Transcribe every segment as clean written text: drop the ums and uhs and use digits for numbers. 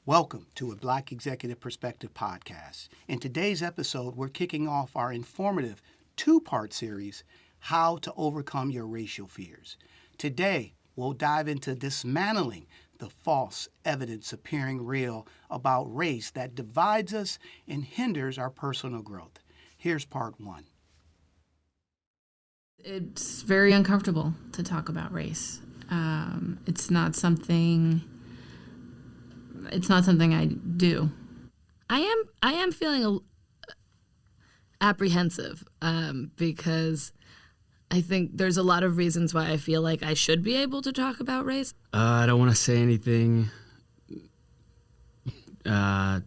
Welcome to a Black Executive Perspective podcast. In today's episode, we're kicking off our informative two-part series, How to Overcome Your Racial Fears. Today, we'll dive into dismantling the false evidence appearing real about race that divides us and hinders our personal growth. Here's part one. It's very uncomfortable to talk about race. It's not something I do. I am feeling apprehensive because I think there's a lot of reasons why I feel like I should be able to talk about race. I don't want to say anything, that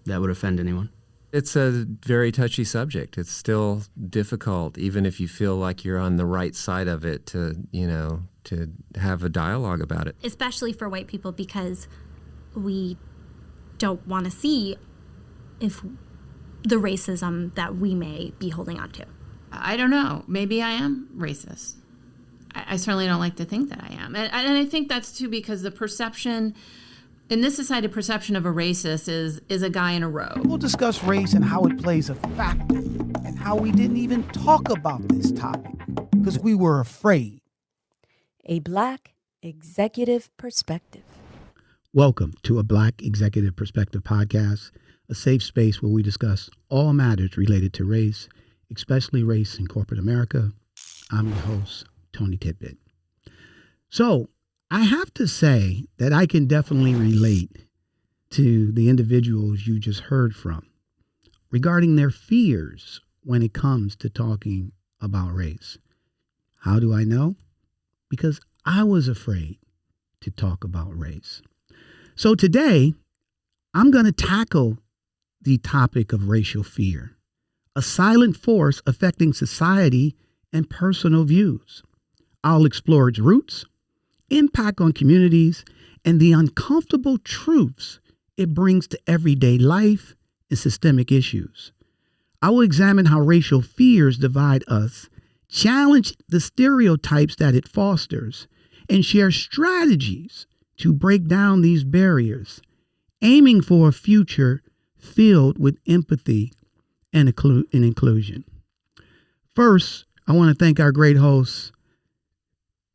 would offend anyone. It's a very touchy subject. It's still difficult, even if you feel like you're on the right side of it, to have a dialogue about it. Especially for white people, because we don't want to see if the racism that we may be holding on to. I don't know. Maybe I am racist. I certainly don't like to think that I am. And I think that's too because the perception, in this society, perception of a racist is a guy in a robe. We'll discuss race and how it plays a factor and how we didn't even talk about this topic because we were afraid. A Black Executive Perspective. Welcome to a Black Executive Perspective podcast, a safe space where we discuss all matters related to race, especially race in corporate America. I'm your host, Tony Tidbit. So I have to say that I can definitely relate to the individuals you just heard from regarding their fears when it comes to talking about race. How do I know? Because I was afraid to talk about race. So today, I'm going to tackle the topic of racial fear, a silent force affecting society and personal views. I'll explore its roots, impact on communities, and the uncomfortable truths it brings to everyday life and systemic issues. I will examine how racial fears divide us, challenge the stereotypes that it fosters, and share strategies to break down these barriers, aiming for a future filled with empathy and inclusion. First, I want to thank our great hosts,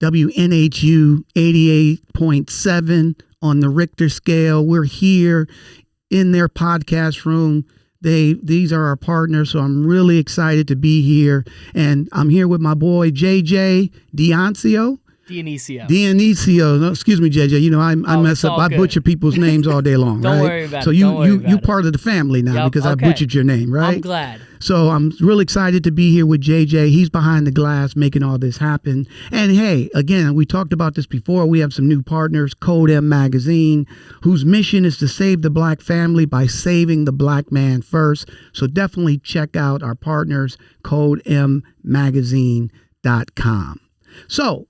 WNHU 88.7 on the Richter scale. We're here in their podcast room. These are our partners, so I'm really excited to be here. And I'm here with my boy, JJ Dionisio. No, excuse me, JJ. You know, I mess up. I butcher people's names all day long. Don't right? worry about so it. you part of the family now because okay. I butchered your name, right? I'm glad. So I'm really excited to be here with JJ. He's behind the glass making all this happen. And hey, again, we talked about this before. We have some new partners, Code M Magazine, whose mission is to save the Black family by saving the Black man first. So definitely check out our partners, CodeMMagazine.com. So,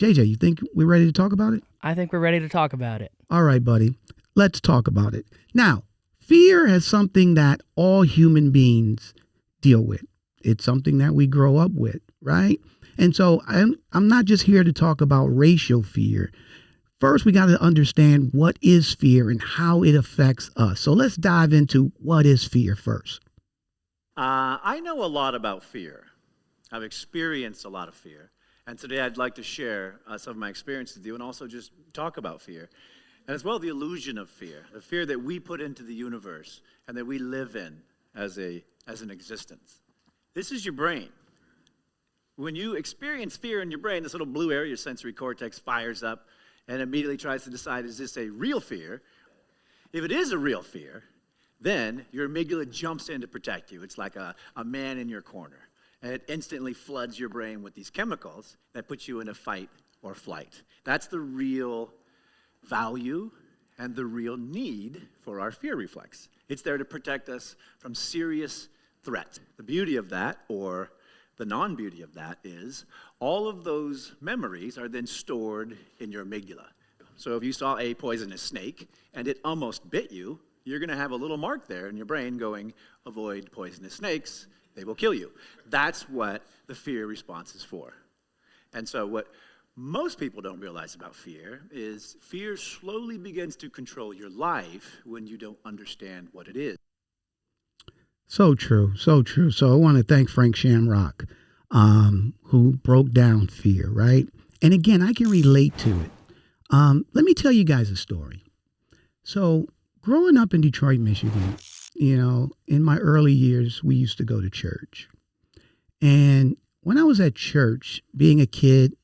JJ, you think we're ready to talk about it? I think we're ready to talk about it. All right, buddy. Let's talk about it. Now, fear is something that all human beings deal with. It's something that we grow up with, right? And so I'm not just here to talk about racial fear. First, we got to understand what is fear and how it affects us. So let's dive into what is fear first. I know a lot about fear. I've experienced a lot of fear. And today I'd like to share some of my experiences with you and also just talk about fear. And as well, the illusion of fear, the fear that we put into the universe and that we live in as an existence. This is your brain. When you experience fear in your brain, this little blue area, your sensory cortex, fires up and immediately tries to decide, is this a real fear? If it is a real fear, then your amygdala jumps in to protect you. It's like a man in your corner. And it instantly floods your brain with these chemicals that put you in a fight or flight. That's the real value and the real need for our fear reflex. It's there to protect us from serious threat. The beauty of that, or the non-beauty of that, is all of those memories are then stored in your amygdala. So if you saw a poisonous snake and it almost bit you, you're going to have a little mark there in your brain going, avoid poisonous snakes. They will kill you. That's what the fear response is for. And so what most people don't realize about fear is fear slowly begins to control your life when you don't understand what it is. So true, so true. So I want to thank Frank Shamrock, who broke down fear, right? And again, I can relate to it. Let me tell you guys a story. So growing up in Detroit, Michigan, in my early years, we used to go to church. And when I was at church, being a kid,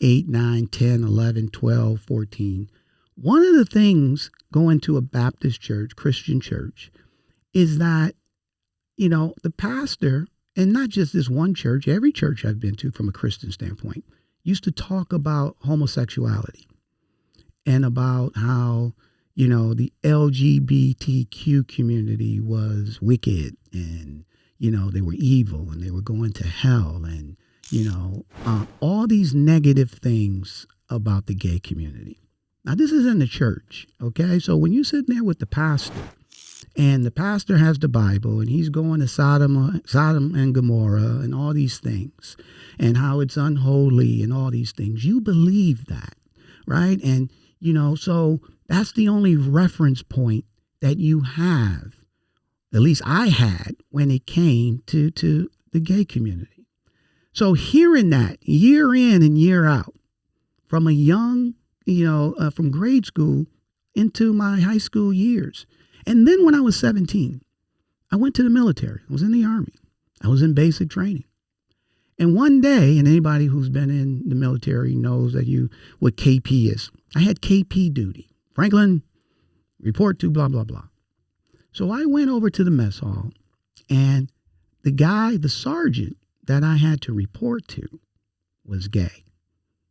8, 9, 10, 11, 12, 14, one of the things going to a Baptist church, Christian church, is that, the pastor, and not just this one church, every church I've been to from a Christian standpoint, used to talk about homosexuality and about how, the LGBTQ community was wicked and, they were evil and they were going to hell and, all these negative things about the gay community. Now, this is in the church, okay? So when you're sitting there with the pastor, and the pastor has the Bible, and he's going to Sodom and Gomorrah and all these things, and how it's unholy and all these things, you believe that, right? And, so that's the only reference point that you have, at least I had, when it came to the gay community. So hearing that year in and year out, from a young, from grade school into my high school years. And then when I was 17, I went to the military. I was in the Army. I was in basic training. And one day, and anybody who's been in the military knows that what KP is. I had KP duty. Franklin, report to blah, blah, blah. So I went over to the mess hall, and the sergeant that I had to report to was gay.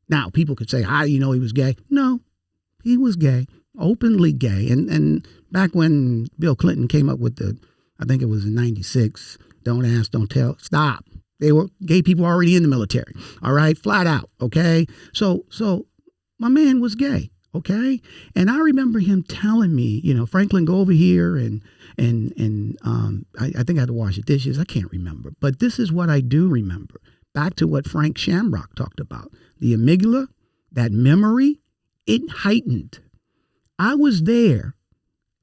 Now, people could say, how do you know he was gay? No, he was gay, openly gay. And back when Bill Clinton came up with I think it was in 96, don't ask, don't tell, stop. Gay people already in the military, all right, flat out, okay? So my man was gay, okay? And I remember him telling me, Franklin, go over here and I think I had to wash the dishes. I can't remember. But this is what I do remember. Back to what Frank Shamrock talked about. The amygdala, that memory, it heightened. I was there,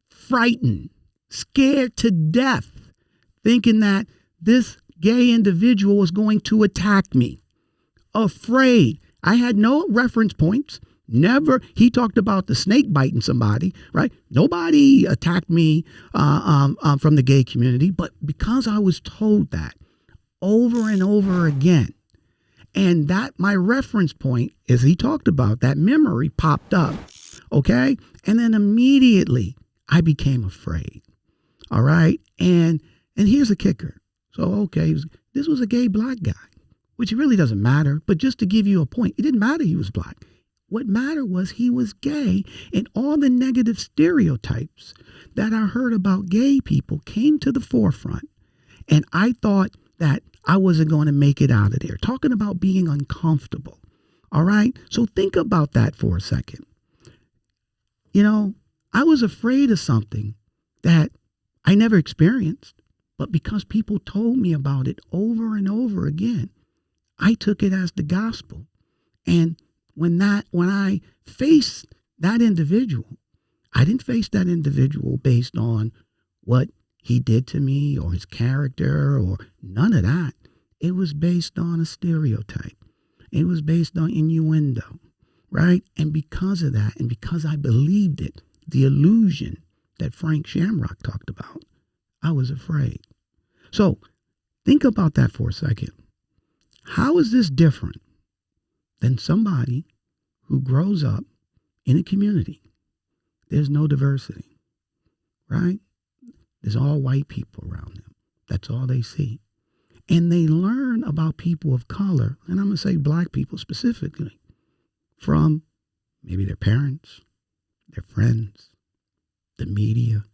frightened, scared to death, thinking that this gay individual was going to attack me. Afraid. I had no reference points. Never. He talked about the snake biting somebody, right? Nobody attacked me from the gay community, but because I was told that over and over again, and that my reference point, as he talked about, that memory popped up, okay? And then immediately I became afraid, all right? And here's the kicker. So, okay, this was a gay black guy, which really doesn't matter, but just to give you a point, it didn't matter he was black. What mattered was he was gay, and all the negative stereotypes that I heard about gay people came to the forefront. And I thought that I wasn't going to make it out of there. Talking about being uncomfortable. All right. So think about that for a second. I was afraid of something that I never experienced, but because people told me about it over and over again, I took it as the gospel. And when I faced that individual, I didn't face that individual based on what he did to me or his character or none of that. It was based on a stereotype. It was based on innuendo, right? And because of that, and because I believed it, the illusion that Frank Shamrock talked about, I was afraid. So think about that for a second. How is this different than somebody who grows up in a community? There's no diversity, right? There's all white people around them. That's all they see. And they learn about people of color, and I'm going to say black people specifically, from maybe their parents, their friends, the media,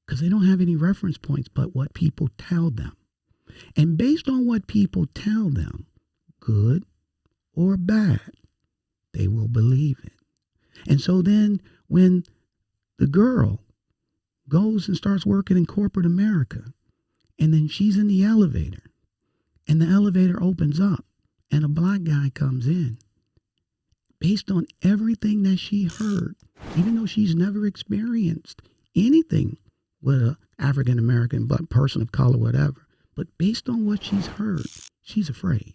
because they don't have any reference points but what people tell them. And based on what people tell them, good or bad, they will believe it. And so then when the girl goes and starts working in corporate America, and then she's in the elevator, and the elevator opens up, and a black guy comes in, based on everything that she heard, even though she's never experienced anything with an African American person of color, whatever. But based on what she's heard, she's afraid.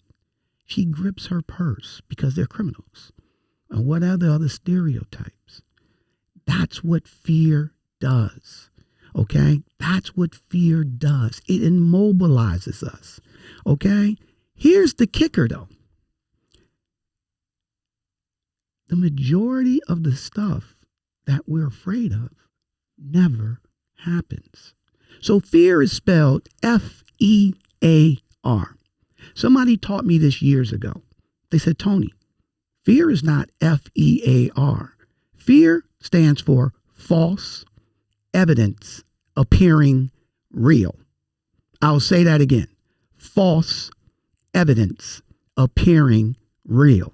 She grips her purse because they're criminals. And what are the other stereotypes? That's what fear does. Okay? That's what fear does. It immobilizes us. Okay? Here's the kicker, though. The majority of the stuff that we're afraid of never happens. So fear is spelled F-E-A-R. Somebody taught me this years ago. They said, Tony, fear is not F-E-A-R. Fear stands for false evidence appearing real. I'll say that again. False evidence appearing real.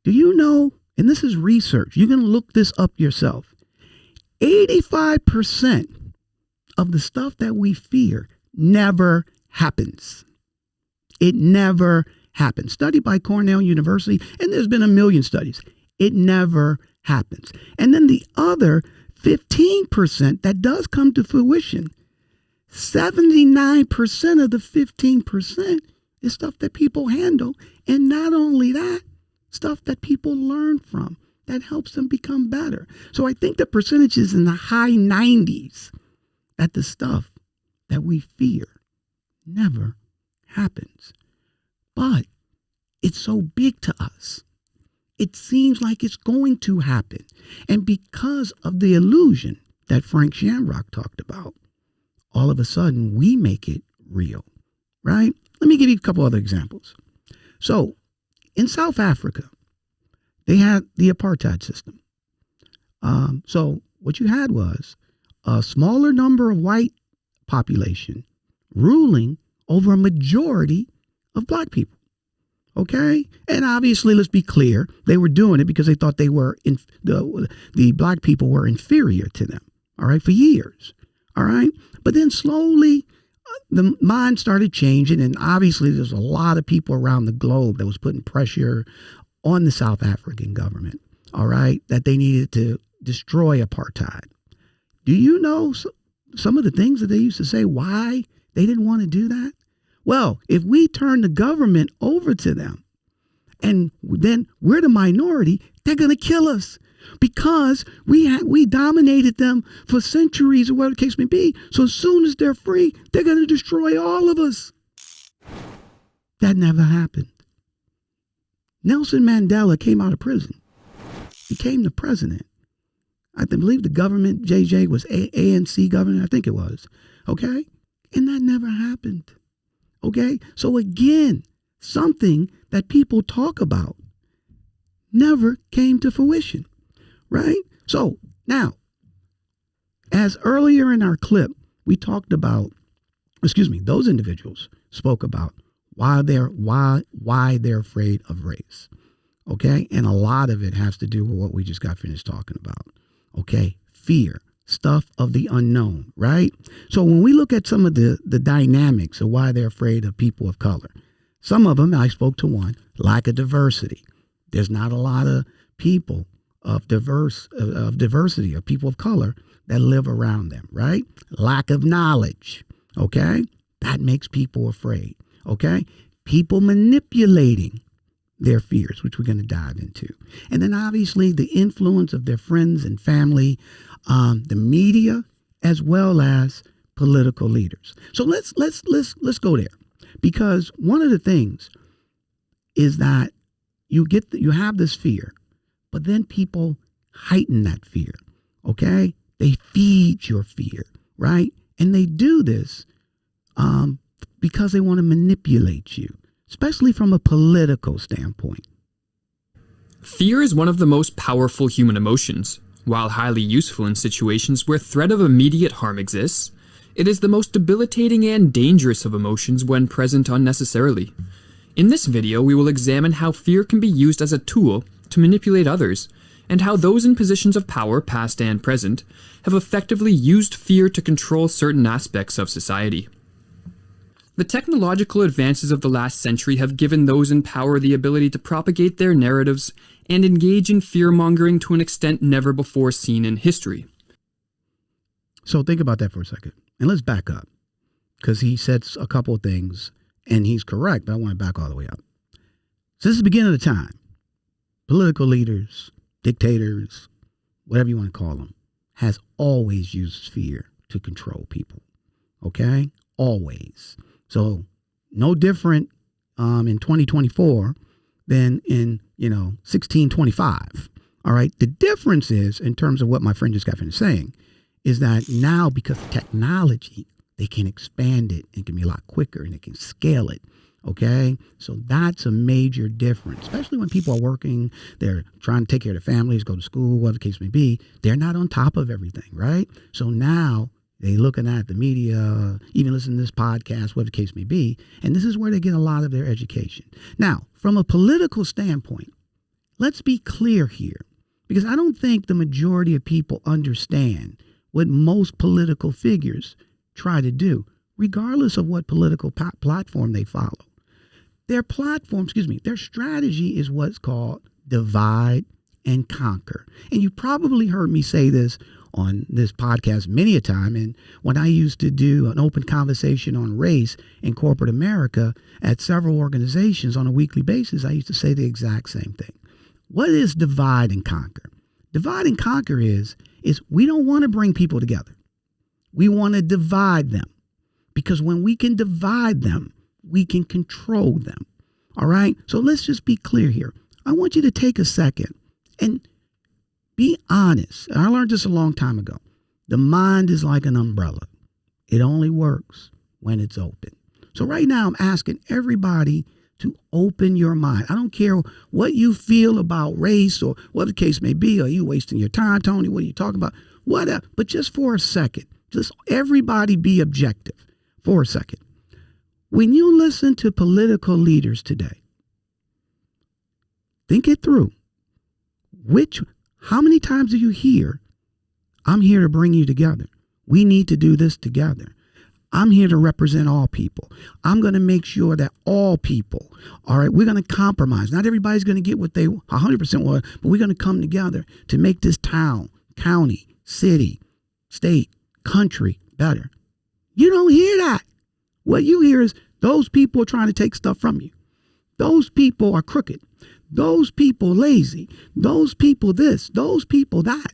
Do you know, and this is research, you can look this up yourself, 85% of the stuff that we fear never happens. It never happens. Studied by Cornell University, and there's been a million studies. It never happens. And then the other 15% that does come to fruition, 79% of the 15% is stuff that people handle. And not only that, stuff that people learn from that helps them become better. So I think the percentage is in the high 90s that the stuff that we fear never happens. But it's so big to us. It seems like it's going to happen. And because of the illusion that Frank Shamrock talked about, all of a sudden we make it real, right? Let me give you a couple other examples. So in South Africa, they had the apartheid system. So what you had was a smaller number of white population ruling over a majority of black people. Okay? And obviously, let's be clear, they were doing it because they thought they were the black people were inferior to them. All right, for years. All right? But then slowly the mind started changing, and obviously there's a lot of people around the globe that was putting pressure on the South African government, all right, that they needed to destroy apartheid. Do you know some of the things that they used to say why they didn't want to do that? Well, if we turn the government over to them and then we're the minority, they're going to kill us because we dominated them for centuries or whatever the case may be. So as soon as they're free, they're going to destroy all of us. That never happened. Nelson Mandela came out of prison, became the president. I believe the government, JJ, was ANC government. I think it was. Okay? And that never happened. Okay? So again, something that people talk about never came to fruition. Right? So now, as earlier in our clip, we talked about, those individuals spoke about why they're afraid of race. Okay? And a lot of it has to do with what we just got finished talking about. Okay? Fear, stuff of the unknown, right? So when we look at some of the dynamics of why they're afraid of people of color, some of them, I spoke to one, lack of diversity. There's not a lot of people of diversity, of people of color that live around them, right? Lack of knowledge, okay? That makes people afraid. Okay? People manipulating their fears, which we're going to dive into. And then obviously the influence of their friends and family, the media, as well as political leaders. So let's go there. Because one of the things is that you have this fear, but then people heighten that fear. Okay? They feed your fear, right? And they do this because they want to manipulate you, especially from a political standpoint. Fear is one of the most powerful human emotions. While highly useful in situations where threat of immediate harm exists, it is the most debilitating and dangerous of emotions when present unnecessarily. In this video, we will examine how fear can be used as a tool to manipulate others, and how those in positions of power, past and present, have effectively used fear to control certain aspects of society. The technological advances of the last century have given those in power the ability to propagate their narratives and engage in fear-mongering to an extent never before seen in history. So think about that for a second. And let's back up, because he said a couple of things, and he's correct, but I want to back all the way up. Since the beginning of the time, political leaders, dictators, whatever you want to call them, has always used fear to control people. Okay? Always. So no different in 2024 than in, 1625. All right? The difference is, in terms of what my friend just got finished saying, is that now, because of technology, they can expand it and can be a lot quicker and they can scale it. Okay? So that's a major difference, especially when people are working, they're trying to take care of their families, go to school, whatever the case may be. They're not on top of everything, right? So now they're looking at the media, even listening to this podcast, whatever the case may be, and this is where they get a lot of their education. Now, from a political standpoint, let's be clear here, because I don't think the majority of people understand what most political figures try to do, regardless of what political platform they follow. Their strategy is what's called divide and conquer. And you probably heard me say this on this podcast many a time. And when I used to do an open conversation on race in corporate America at several organizations on a weekly basis, I used to say the exact same thing. What is divide and conquer? Divide and conquer is we don't want to bring people together. We want to divide them, because when we can divide them, we can control them. All right? So let's just be clear here. I want you to take a second and be honest. I learned this a long time ago. The mind is like an umbrella. It only works when it's open. So right now I'm asking everybody to open your mind. I don't care what you feel about race or what the case may be. Are you wasting your time, Tony? What are you talking about? Whatever. But just for a second, just everybody be objective for a second. When you listen to political leaders today, think it through. How many times do you hear, I'm here to bring you together. We need to do this together. I'm here to represent all people. I'm going to make sure that all people, all right, we're going to compromise. Not everybody's going to get what they 100% want, but we're going to come together to make this town, county, city, state, country better. You don't hear that. What you hear is those people are trying to take stuff from you. Those people are crooked. Those people lazy. Those people this. Those people that.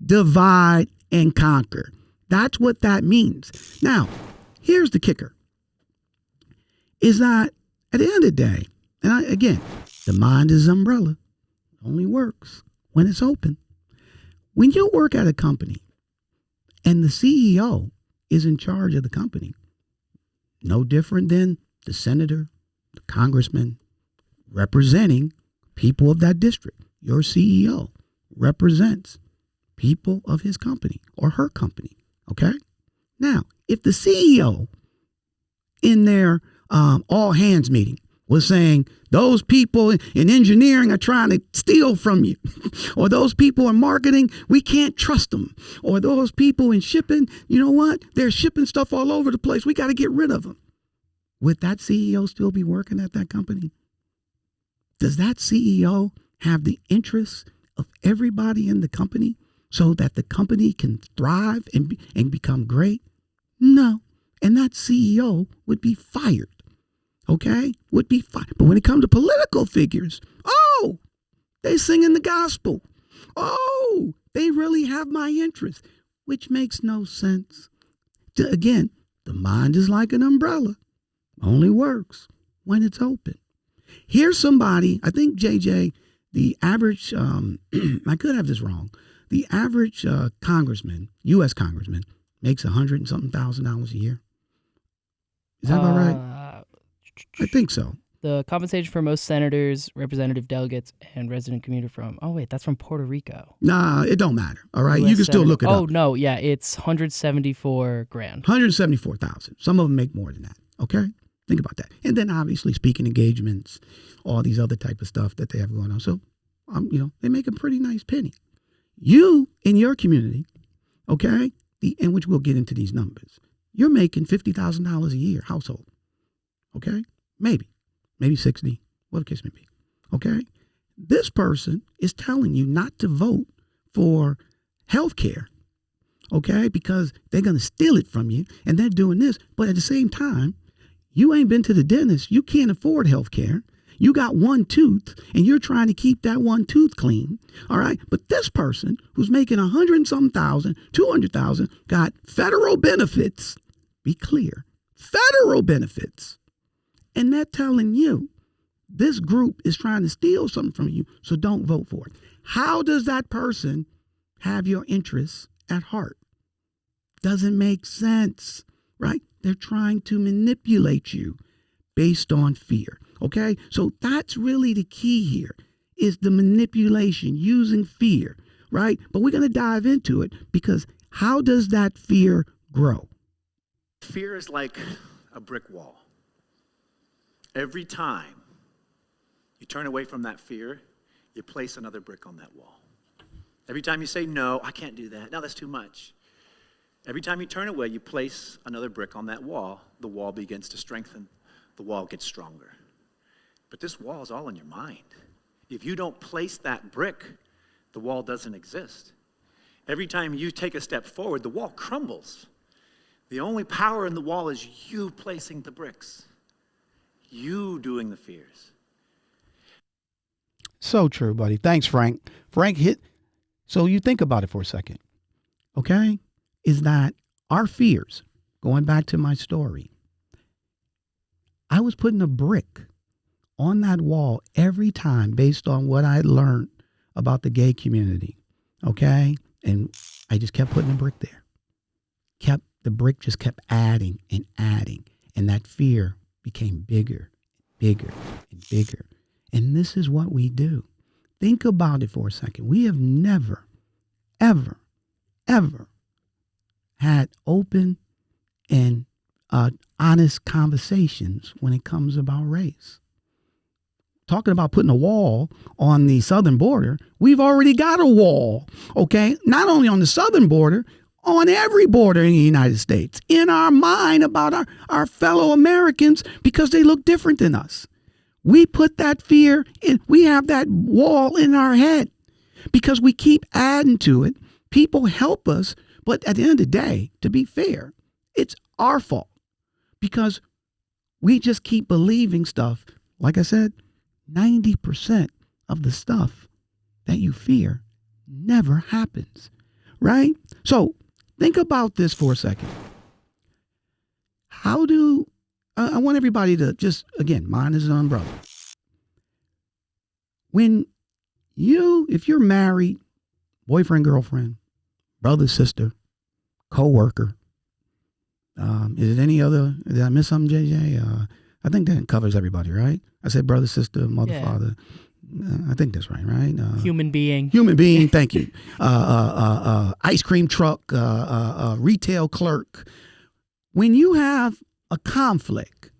Divide and conquer. That's what that means. Now, here's the kicker. Is that at the end of the day, and again, the mind is umbrella. It only works when it's open. When you work at a company and the CEO is in charge of the company, no different than the senator, the congressman representing people of that district. Your CEO represents people of his company or her company. Okay? Now, if the CEO in their all hands meeting was saying those people in engineering are trying to steal from you, or those people in marketing, we can't trust them, or those people in shipping, you know what? They're shipping stuff all over the place. We got to get rid of them. Would that CEO still be working at that company? Does that CEO have the interests of everybody in the company so that the company can thrive and become great? No. And that CEO would be fired. Okay? Would be fired. But when it comes to political figures, they singing the gospel. They really have my interest, which makes no sense. Again, the mind is like an umbrella. Only works when it's open. Here's somebody, I think, JJ, the average, I could have this wrong, the average congressman, U.S. congressman, makes $100 and something thousand a year. Is that about right? I think so. The compensation for most senators, representative delegates, and resident commuter from, that's from Puerto Rico. Nah, it don't matter. All right. US you can still look it up. Oh, no. Yeah. It's $174,000. 174,000. Some of them make more than that. Okay. Think about that. And then obviously speaking engagements, all these other type of stuff that they have going on. So, they make a pretty nice penny. You in your community, okay, in which we'll get into these numbers, you're making $50,000 a year household. Okay. Maybe 60, what the case may be. Okay. this person is telling you not to vote for health care, okay, because they're going to steal it from you, and they're doing this. But at the same time, you ain't been to the dentist. You can't afford health care. You got one tooth, and you're trying to keep that one tooth clean, all right? But this person who's making 100-some thousand, 200,000, got federal benefits. Be clear, federal benefits. And they're telling you this group is trying to steal something from you, so don't vote for it. How does that person have your interests at heart? Doesn't make sense, right? They're trying to manipulate you based on fear. Okay, so that's really the key here, is the manipulation, using fear, right? But we're going to dive into it, because how does that fear grow? Fear is like a brick wall. Every time you turn away from that fear, you place another brick on that wall. Every time you say, no, I can't do that. No, that's too much. Every time you turn away, you place another brick on that wall. The wall begins to strengthen. The wall gets stronger. But this wall is all in your mind. If you don't place that brick, the wall doesn't exist. Every time you take a step forward, the wall crumbles. The only power in the wall is you placing the bricks, you doing the fears. So true, buddy. Thanks, Frank. Frank hit. So you think about it for a second, okay? Is that our fears, going back to my story, I was putting a brick on that wall every time based on what I learned about the gay community, okay? And I just kept putting a brick there. The brick just kept adding and adding, and that fear became bigger, bigger, and bigger. And this is what we do. Think about it for a second. We have never, ever, ever had open and honest conversations when it comes about race. Talking about putting a wall on the southern border, we've already got a wall, okay? Not only on the southern border, on every border in the United States, in our mind about our fellow Americans, because they look different than us. We put that fear in, we have that wall in our head because we keep adding to it. People help us, but at the end of the day, to be fair, it's our fault because we just keep believing stuff. Like I said, 90% of the stuff that you fear never happens, right? So think about this for a second. How do, I want everybody to just, again, mine is an umbrella. If you're married, boyfriend, girlfriend, brother, sister, co-worker, is it any other, did I miss something, JJ? I think that covers everybody, right? I said brother, sister, mother, father. I think that's right? Human being. Human being, thank you. Ice cream truck, retail clerk. When you have a conflict,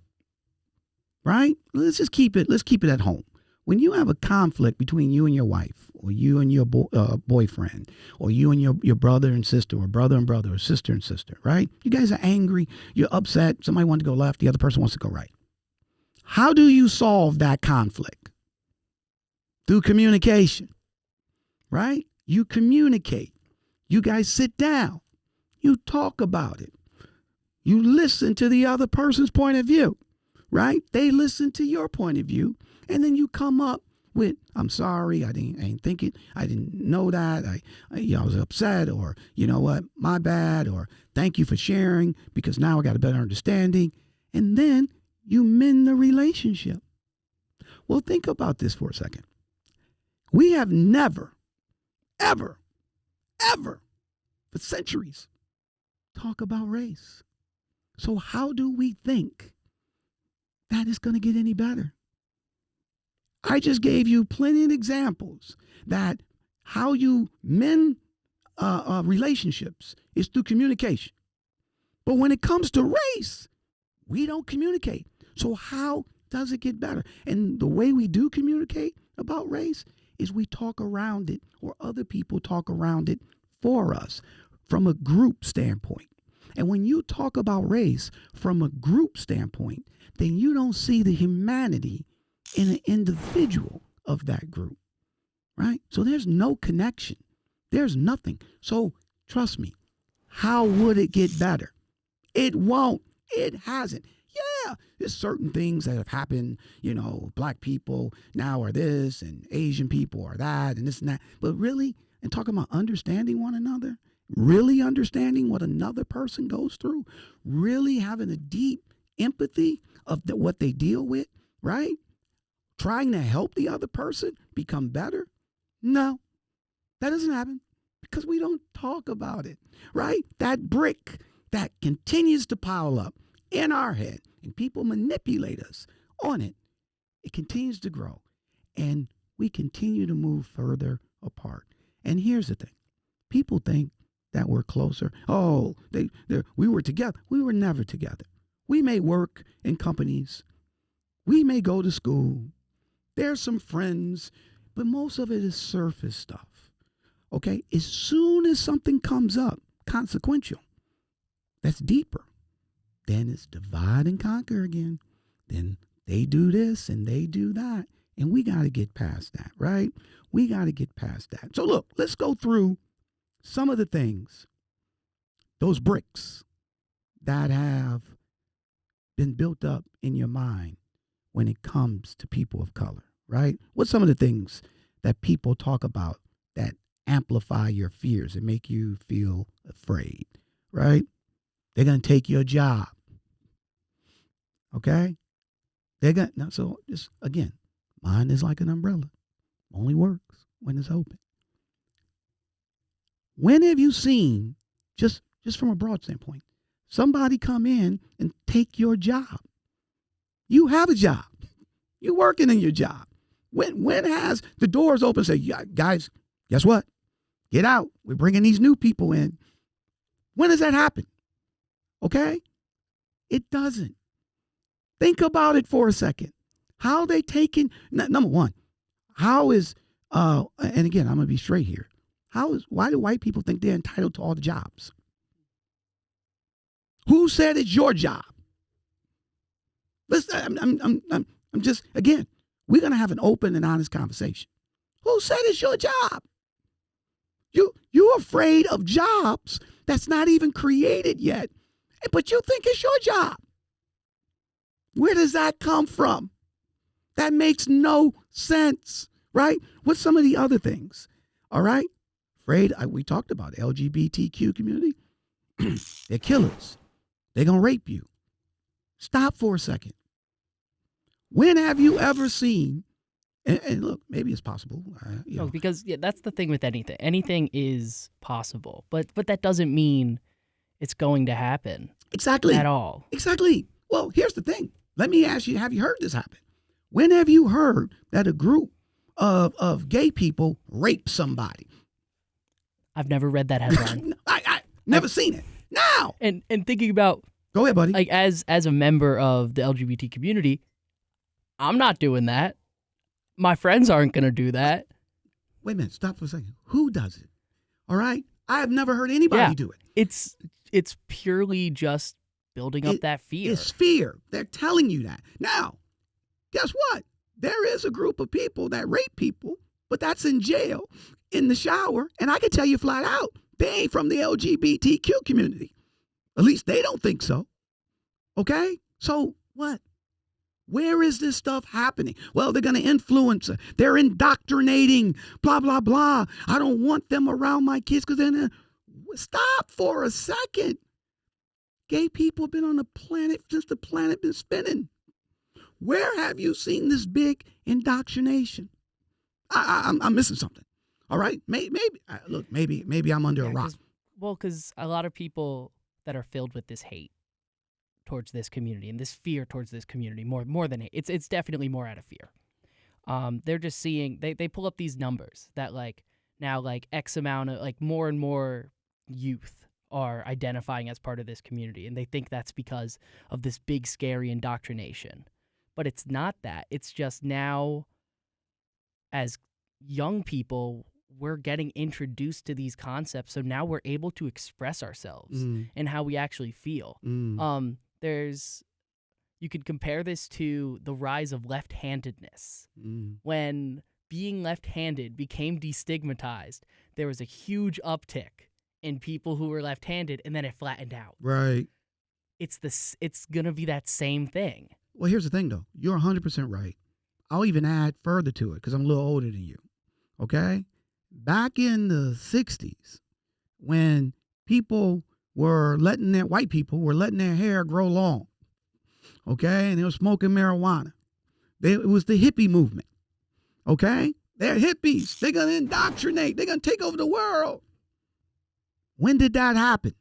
right? Let's keep it at home. When you have a conflict between you and your wife, or you and your boyfriend, or you and your brother and sister, or brother and brother, or sister and sister, right? You guys are angry, you're upset, somebody wants to go left, the other person wants to go right. How do you solve that conflict? Through communication, right? You communicate. You guys sit down. You talk about it. You listen to the other person's point of view, right? They listen to your point of view. And then you come up with, I'm sorry, I didn't think it. I didn't know that. I was upset, or, you know what, my bad, or thank you for sharing because now I got a better understanding. And then you mend the relationship. Well, think about this for a second. We have never, ever, ever, for centuries, talk about race. So how do we think that is going to get any better? I just gave you plenty of examples that how you mend relationships is through communication. But when it comes to race, we don't communicate. So how does it get better? And the way we do communicate about race is we talk around it, or other people talk around it for us from a group standpoint. And when you talk about race from a group standpoint, then you don't see the humanity in an individual of that group. right? So there's no connection. There's nothing. So trust me, how would it get better? It won't. It hasn't. Yeah, there's certain things that have happened, black people now are this and Asian people are that and this and that. But really, and talking about understanding one another, really understanding what another person goes through, really having a deep empathy of what they deal with, right? Trying to help the other person become better. No, that doesn't happen because we don't talk about it, right? That brick that continues to pile up in our head and people manipulate us on it, it continues to grow and we continue to move further apart. And here's the thing. People think that we're closer. Oh, we were together. We were never together. We may work in companies. We may go to school. There's some friends, but most of it is surface stuff. Okay? As soon as something comes up, consequential, that's deeper, then it's divide and conquer again. Then they do this and they do that. And we got to get past that, right? We got to get past that. So look, let's go through some of the things, those bricks that have been built up in your mind when it comes to people of color, right? What's some of the things that people talk about that amplify your fears and make you feel afraid, right? They're going to take your job. Okay? So just again, mine is like an umbrella. Only works when it's open. When have you seen, just from a broad standpoint, somebody come in and take your job? You have a job. You're working in your job. When has the doors open and say, yeah, guys, guess what? Get out. We're bringing these new people in. When does that happen? Okay? It doesn't. Think about it for a second. How are they taking, number one, how is, and again, I'm going to be straight here. Why do white people think they're entitled to all the jobs? Who said it's your job? Listen, I'm just, again, we're going to have an open and honest conversation. Who said it's your job? You're afraid of jobs that's not even created yet, but you think it's your job. Where does that come from? That makes no sense, right? What's some of the other things? All right? Afraid, we talked about it, LGBTQ community. They're killers. They're going to rape you. Stop for a second. When have you ever seen, and look, maybe it's possible. No, because that's the thing with anything. Anything is possible, but that doesn't mean it's going to happen. Exactly. At all. Exactly. Well, here's the thing. Let me ask you, have you heard this happen? When have you heard that a group of gay people rape somebody? I've never read that headline. I never seen it. Now. And thinking about, go ahead, buddy. Like as a member of the LGBT community, I'm not doing that. My friends aren't going to do that. Wait a minute. Stop for a second. Who does it? All right. I have never heard anybody do it. It's purely just building up that fear. It's fear. They're telling you that. Now, guess what? There is a group of people that rape people, but that's in jail, in the shower. And I can tell you flat out, they ain't from the LGBTQ community. At least they don't think so. Okay? So what? Where is this stuff happening? Well, they're going to influence her. They're indoctrinating, blah, blah, blah. I don't want them around my kids because then stop for a second. Gay people have been on the planet since the planet been spinning. Where have you seen this big indoctrination? I'm missing something. All right, maybe I'm under a rock. Because a lot of people that are filled with this hate towards this community and this fear towards this community, more than hate. It's definitely more out of fear. They're just seeing they pull up these numbers that now X amount of more and more youth are identifying as part of this community, and they think that's because of this big scary indoctrination. But it's not that. It's just now, as young people, we're getting introduced to these concepts, so now we're able to express ourselves and how we actually feel. You could compare this to the rise of left-handedness when being left-handed became destigmatized, there was a huge uptick in people who were left-handed, and then it flattened out. Right. It's gonna be that same thing. Well, here's the thing, though. You're 100% right. I'll even add further to it because I'm a little older than you. Okay? Back in the 60s, when white people were letting their hair grow long, okay? And they were smoking marijuana. It was the hippie movement, okay? They're hippies. They're going to indoctrinate. They're going to take over the world. When did that happen?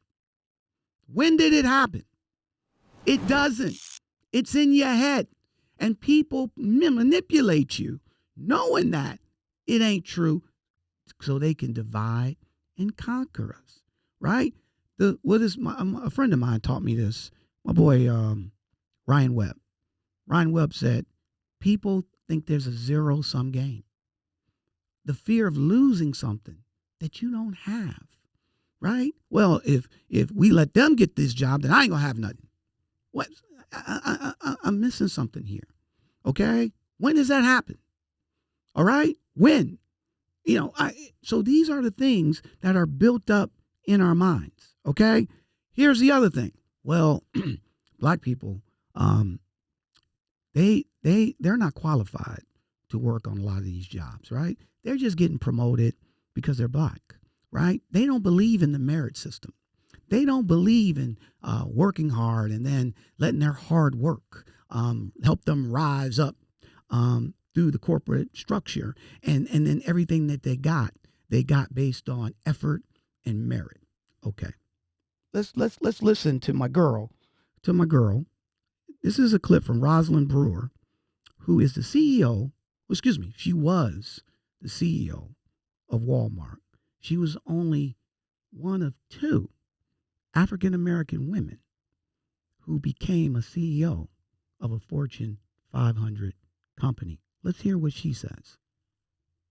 When did it happen? It doesn't. It's in your head. And people manipulate you knowing that it ain't true so they can divide and conquer us, right? A friend of mine taught me this. My boy, Ryan Webb. Ryan Webb said, people think there's a zero-sum game. The fear of losing something that you don't have, right? Well, if we let them get this job, then I ain't gonna have nothing. What? I'm missing something here, okay? When does that happen? All right? When? So these are the things that are built up in our minds, okay? Here's the other thing. Well, black people, they're not qualified to work on a lot of these jobs, right? They're just getting promoted because they're black, right? They don't believe in the merit system. They don't believe in working hard and then letting their hard work help them rise up through the corporate structure. And then everything that they got based on effort and merit. Okay. Let's listen to my girl. This is a clip from Rosalind Brewer, who is the CEO. She was the CEO of Walmart. She was only one of two African-American women who became a CEO of a Fortune 500 company. Let's hear what she says.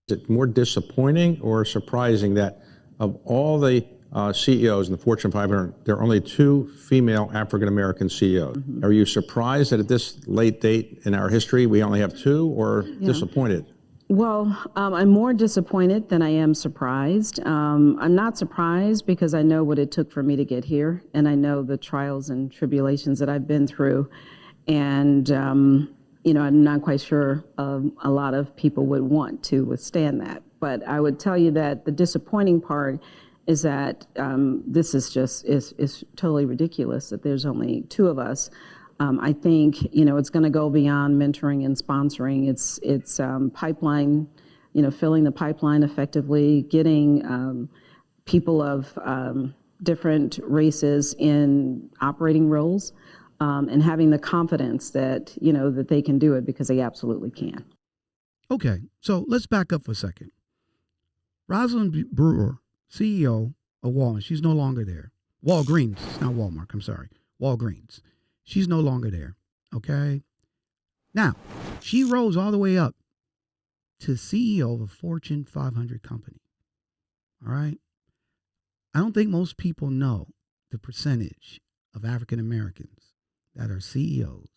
Is it more disappointing or surprising that of all the CEOs in the Fortune 500, there are only two female African-American CEOs? Mm-hmm. Are you surprised that at this late date in our history we only have two, or disappointed? Well, I'm more disappointed than I am surprised. I'm not surprised because I know what it took for me to get here, and I know the trials and tribulations that I've been through. And, I'm not quite sure a lot of people would want to withstand that. But I would tell you that the disappointing part is that this is totally ridiculous that there's only two of us. I think, it's going to go beyond mentoring and sponsoring. It's pipeline, filling the pipeline effectively, getting people of different races in operating roles, and having the confidence that, that they can do it because they absolutely can. Okay, so let's back up for a second. Rosalind Brewer, CEO of Walmart, she's no longer there. Walgreens, it's not Walmart, I'm sorry. Walgreens. She's no longer there, okay? Now, she rose all the way up to CEO of a Fortune 500 company, all right? I don't think most people know the percentage of African Americans that are CEOs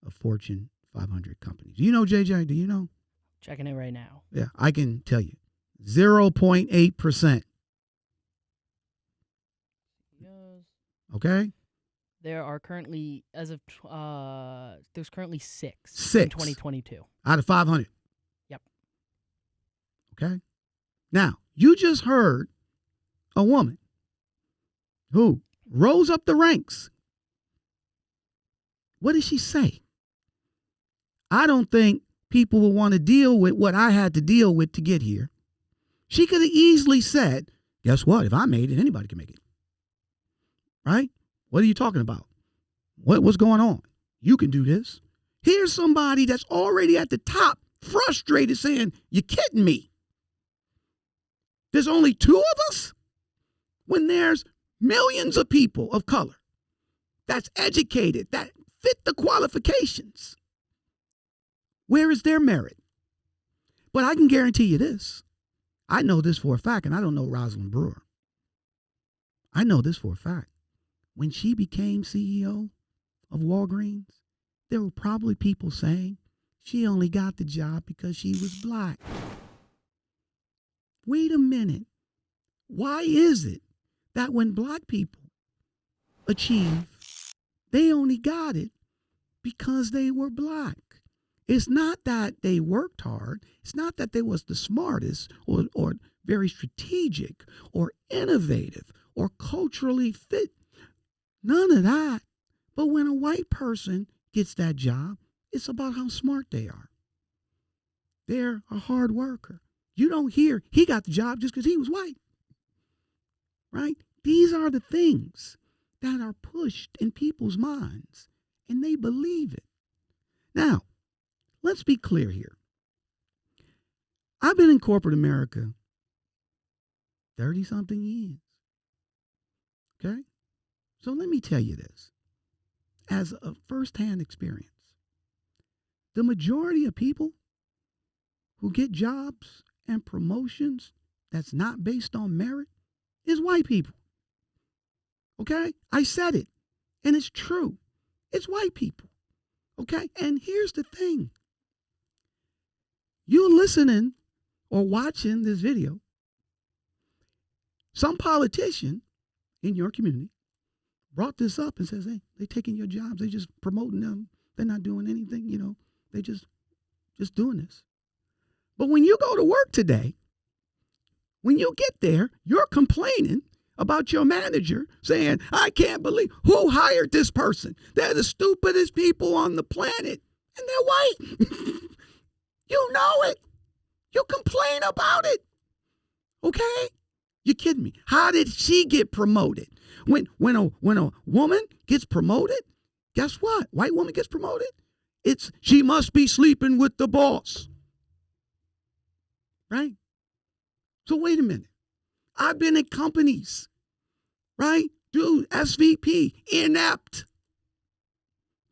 of Fortune 500 companies. Do you know, JJ? Do you know? Checking it right now. Yeah, I can tell you. 0.8%. Okay? There are currently, as of, there's currently six. Six. In 2022. Out of 500. Yep. Okay? Now, you just heard a woman who rose up the ranks. What did she say? I don't think people will want to deal with what I had to deal with to get here. She could have easily said, guess what? If I made it, anybody can make it. Right? What are you talking about? What's going on? You can do this. Here's somebody that's already at the top, frustrated, saying, you're kidding me. There's only two of us? When there's millions of people of color that's educated, that fit the qualifications. Where is their merit? But I can guarantee you this. I know this for a fact, and I don't know Rosalind Brewer. I know this for a fact. When she became CEO of Walgreens, there were probably people saying she only got the job because she was black. wait a minute. Why is it that when black people achieve, they only got it because they were black? It's not that they worked hard. It's not that they was the smartest or very strategic or innovative or culturally fit. None of that. But when a white person gets that job, it's about how smart they are. They're a hard worker. You don't hear he got the job just because he was white. Right? These are the things that are pushed in people's minds, and they believe it. Now, let's be clear here. I've been in corporate America 30-something years. Okay? So let me tell you this. As a firsthand experience, the majority of people who get jobs and promotions that's not based on merit is white people. Okay? I said it, and it's true. It's white people. Okay? And here's the thing. You're listening or watching this video. Some politician in your community brought this up and says, hey, they're taking your jobs. They're just promoting them. They're not doing anything, They just doing this. But when you go to work today, when you get there, you're complaining about your manager saying, I can't believe who hired this person. They're the stupidest people on the planet. And they're white. You know it. You complain about it. Okay? You're kidding me. How did she get promoted? When a woman gets promoted, guess what? White woman gets promoted. It's she must be sleeping with the boss. Right? So wait a minute. I've been in companies, right? Dude, SVP, inept.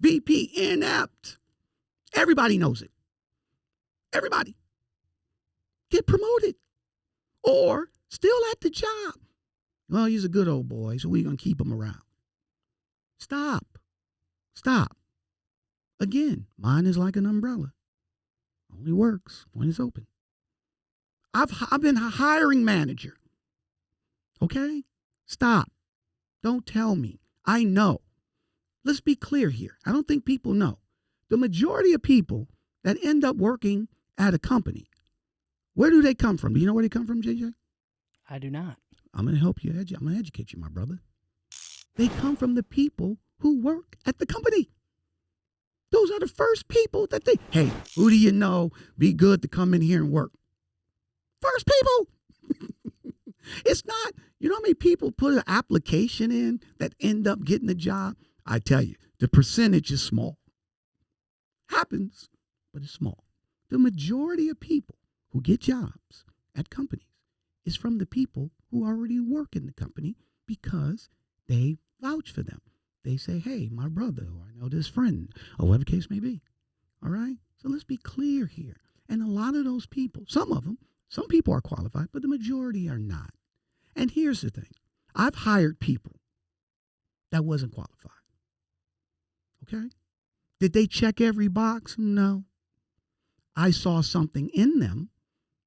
VP, inept. Everybody knows it. Everybody. Get promoted. Or still at the job. Well, he's a good old boy, so we're going to keep him around. Stop. Again, mine is like an umbrella. Only works when it's open. I've been a hiring manager. Okay? Stop. Don't tell me. I know. Let's be clear here. I don't think people know. The majority of people that end up working at a company, where do they come from? Do you know where they come from, JJ? I do not. I'm going to help you. I'm going to educate you, my brother. They come from the people who work at the company. Those are the first people that hey, who do you know be good to come in here and work? First people. It's not, you know how many people put an application in that end up getting a job? I tell you, the percentage is small. Happens, but it's small. The majority of people who get jobs at companies is from the people who already work in the company because they vouch for them. They say, hey, my brother, or I know this friend, or whatever the case may be. All right? So let's be clear here. And a lot of those people, some people are qualified, but the majority are not. And here's the thing. I've hired people that wasn't qualified. Okay? Did they check every box? No. I saw something in them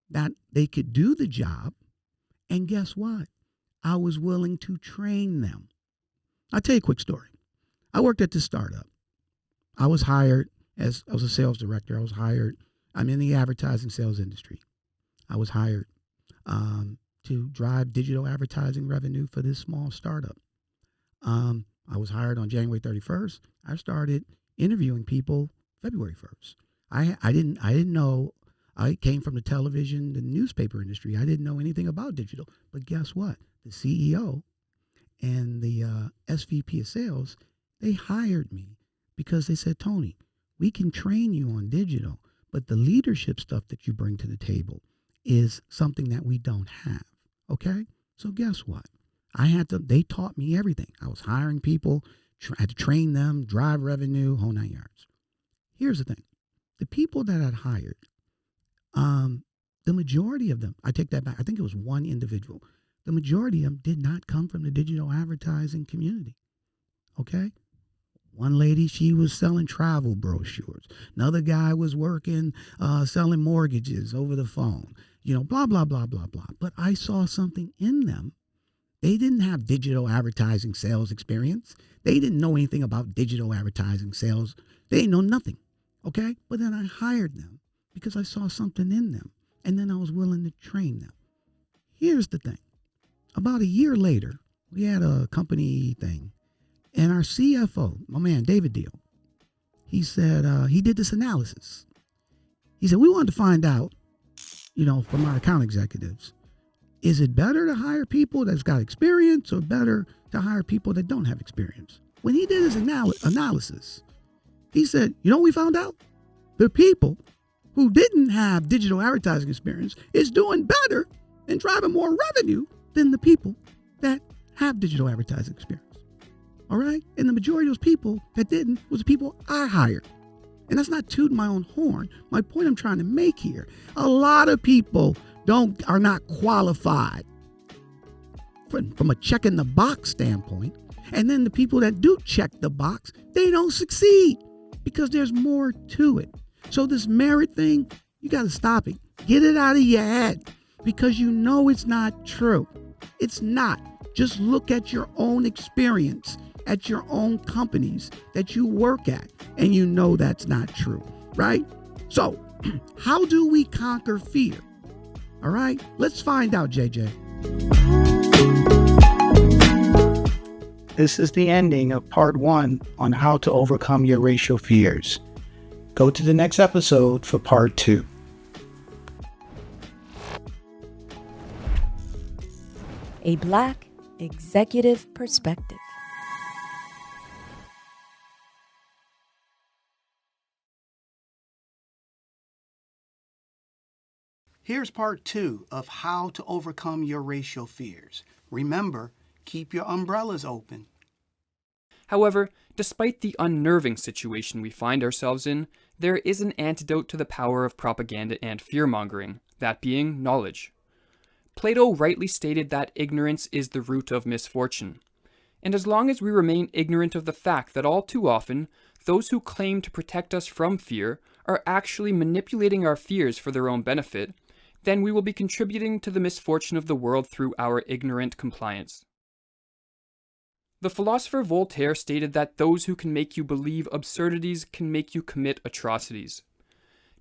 that they could do the job. And guess what? I was willing to train them. I'll tell you a quick story. I worked at this startup. I was hired I was a sales director. I'm in the advertising sales industry. I was hired to drive digital advertising revenue for this small startup. I was hired on January 31st. I started interviewing people February 1st. I didn't know. I came from the television, the newspaper industry. I didn't know anything about digital. But guess what? The CEO and the SVP of sales, they hired me because they said, Tony, we can train you on digital, but the leadership stuff that you bring to the table is something that we don't have. Okay? So guess what? They taught me everything. I was hiring people, had to train them, drive revenue, whole 9 yards. Here's the thing. The people that I'd hired, the majority of them, I take that back. I think it was one individual. The majority of them did not come from the digital advertising community. Okay? One lady, she was selling travel brochures. Another guy was working, selling mortgages over the phone. Blah, blah, blah, blah, blah. But I saw something in them. They didn't have digital advertising sales experience. They didn't know anything about digital advertising sales. They didn't know nothing, okay? But then I hired them because I saw something in them, and then I was willing to train them. Here's the thing. About a year later, we had a company thing, and our CFO, my man, David Deal, he said, he did this analysis. He said, we wanted to find out, from our account executives, is it better to hire people that's got experience or better to hire people that don't have experience? When he did his analysis, he said, you know what we found out? The people who didn't have digital advertising experience is doing better and driving more revenue than the people that have digital advertising experience. All right? And the majority of those people that didn't was the people I hired. And that's not tooting my own horn. My point I'm trying to make here, a lot of people are not qualified from a check in the box standpoint. And then the people that do check the box, they don't succeed because there's more to it. So this merit thing, you got to stop it. Get it out of your head because it's not true. It's not. Just look at your own experience at your own companies that you work at, and that's not true, right? So how do we conquer fear? All right, let's find out, JJ. This is the ending of part 1 on how to overcome your racial fears. Go to the next episode for part 2. A Black Executive Perspective. Here's part 2 of how to overcome your racial fears. Remember, keep your umbrellas open. However, despite the unnerving situation we find ourselves in, there is an antidote to the power of propaganda and fear-mongering, that being knowledge. Plato rightly stated that ignorance is the root of misfortune. And as long as we remain ignorant of the fact that all too often, those who claim to protect us from fear are actually manipulating our fears for their own benefit, then we will be contributing to the misfortune of the world through our ignorant compliance. The philosopher Voltaire stated that those who can make you believe absurdities can make you commit atrocities.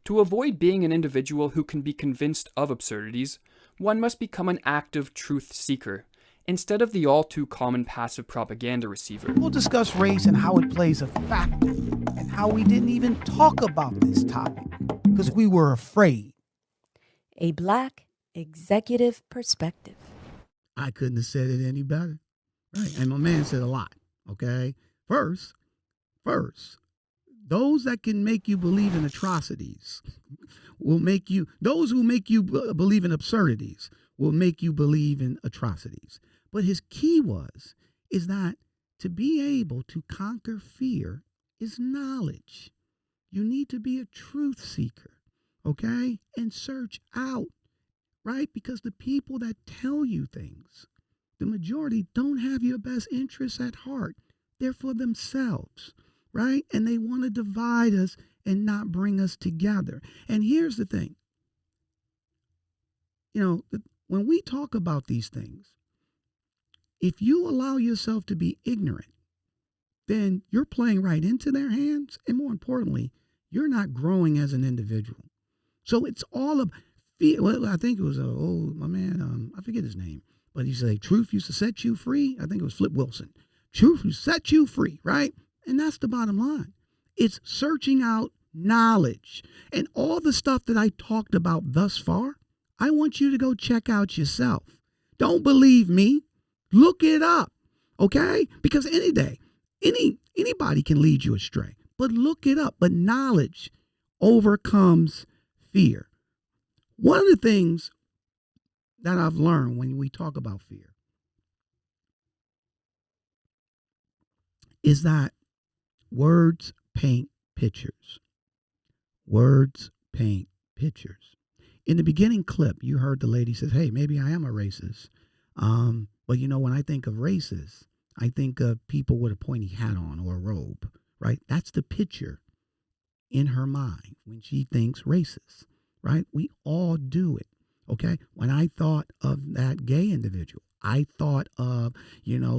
To avoid being an individual who can be convinced of absurdities, one must become an active truth seeker, instead of the all-too-common passive propaganda receiver. We'll discuss race and how it plays a factor, and how we didn't even talk about this topic, because we were afraid. A Black Executive Perspective. I couldn't have said it any better. Right. And my man said a lot. Okay. First, those that can make you believe in atrocities those who make you believe in absurdities will make you believe in atrocities. But his key is that to be able to conquer fear is knowledge. You need to be a truth seeker, okay? And search out, right? Because the people that tell you things, the majority don't have your best interests at heart. They're for themselves, right? And they want to divide us and not bring us together. And here's the thing. When we talk about these things, if you allow yourself to be ignorant, then you're playing right into their hands. And more importantly, you're not growing as an individual. So it's all of fear. Well, I think it was my man, I forget his name, but he said, truth used to set you free. I think it was Flip Wilson. Truth will set you free, right? And that's the bottom line. It's searching out knowledge. And all the stuff that I talked about thus far, I want you to go check out yourself. Don't believe me. Look it up, okay? Because any day, anybody can lead you astray. But look it up. But knowledge overcomes fear. One of the things that I've learned when we talk about fear is that words paint pictures. Words paint pictures. In the beginning clip, you heard the lady says, hey, maybe I am a racist. But when I think of racists, I think of people with a pointy hat on or a robe. right? That's the picture in her mind when she thinks racist, right? We all do it, okay? When I thought of that gay individual, I thought of,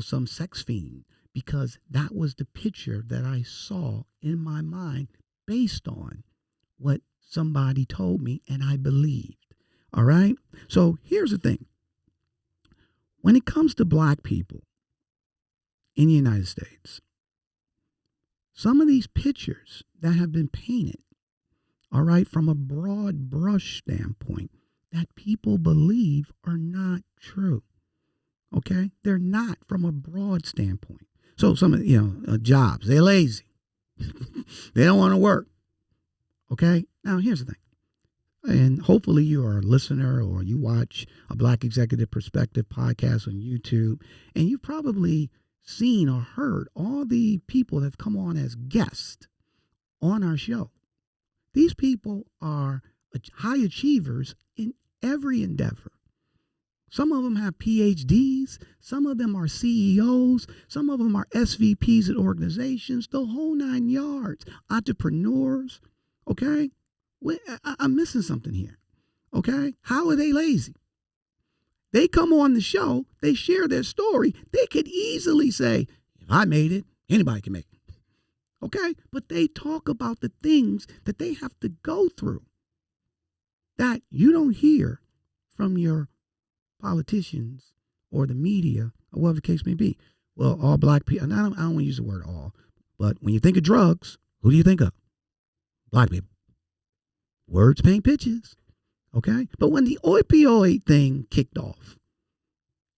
some sex fiend, because that was the picture that I saw in my mind based on what somebody told me and I believed, all right? So here's the thing. When it comes to black people in the United States, some of these pictures that have been painted, all right, from a broad brush standpoint, that people believe are not true. Okay? They're not from a broad standpoint. So some of, jobs, they're lazy. They don't want to work. Okay? Now, here's the thing. And hopefully you are a listener or you watch a Black Executive Perspective podcast on YouTube, and you've probably seen or heard all the people that have come on as guests on our show. These people are high achievers in every endeavor. Some of them have PhDs. Some of them are CEOs. Some of them are SVPs at organizations, the whole 9 yards. Entrepreneurs, okay? I'm missing something here, okay? How are they lazy? They come on the show, they share their story. They could easily say, if I made it, anybody can make it, okay? But they talk about the things that they have to go through that you don't hear from your politicians or the media or whatever the case may be. Well, all black people, and I don't want to use the word all, but when you think of drugs, who do you think of? Black people. Words paint pictures, okay? But when the opioid thing kicked off,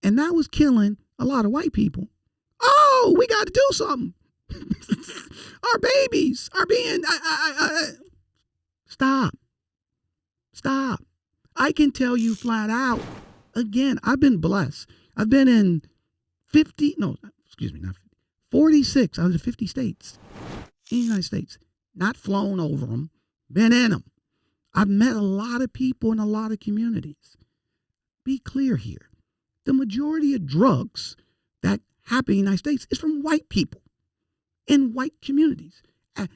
and that was killing a lot of white people, oh, we got to do something. Our babies are being, stop. I can tell you flat out, again, I've been blessed. I've been in 46 out of the 50 states in the United States. Not flown over them, been in them. I've met a lot of people in a lot of communities. Be clear here. The majority of drugs that happen in the United States is from white people in white communities.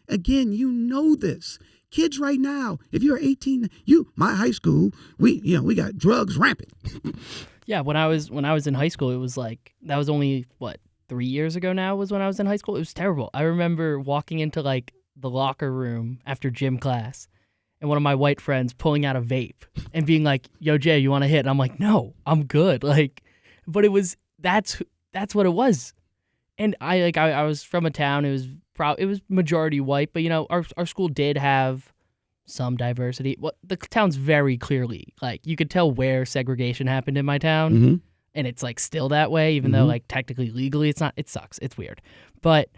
Again, you know this. Kids right now, if you're 18, my high school, we got drugs rampant. Yeah, when I was in high school, it was like, that was only 3 years ago now was when I was in high school. It was terrible. I remember walking into like the locker room after gym class and one of my white friends pulling out a vape and being like, "Yo, Jay, you want to hit?" And I'm like, "No, I'm good." But that's what it was. And I was from a town. It was majority white, but our school did have some diversity. Well, the town's very clearly, you could tell where segregation happened in my town, Mm-hmm. and it's still that way, even though technically legally it's not. It sucks. It's weird. But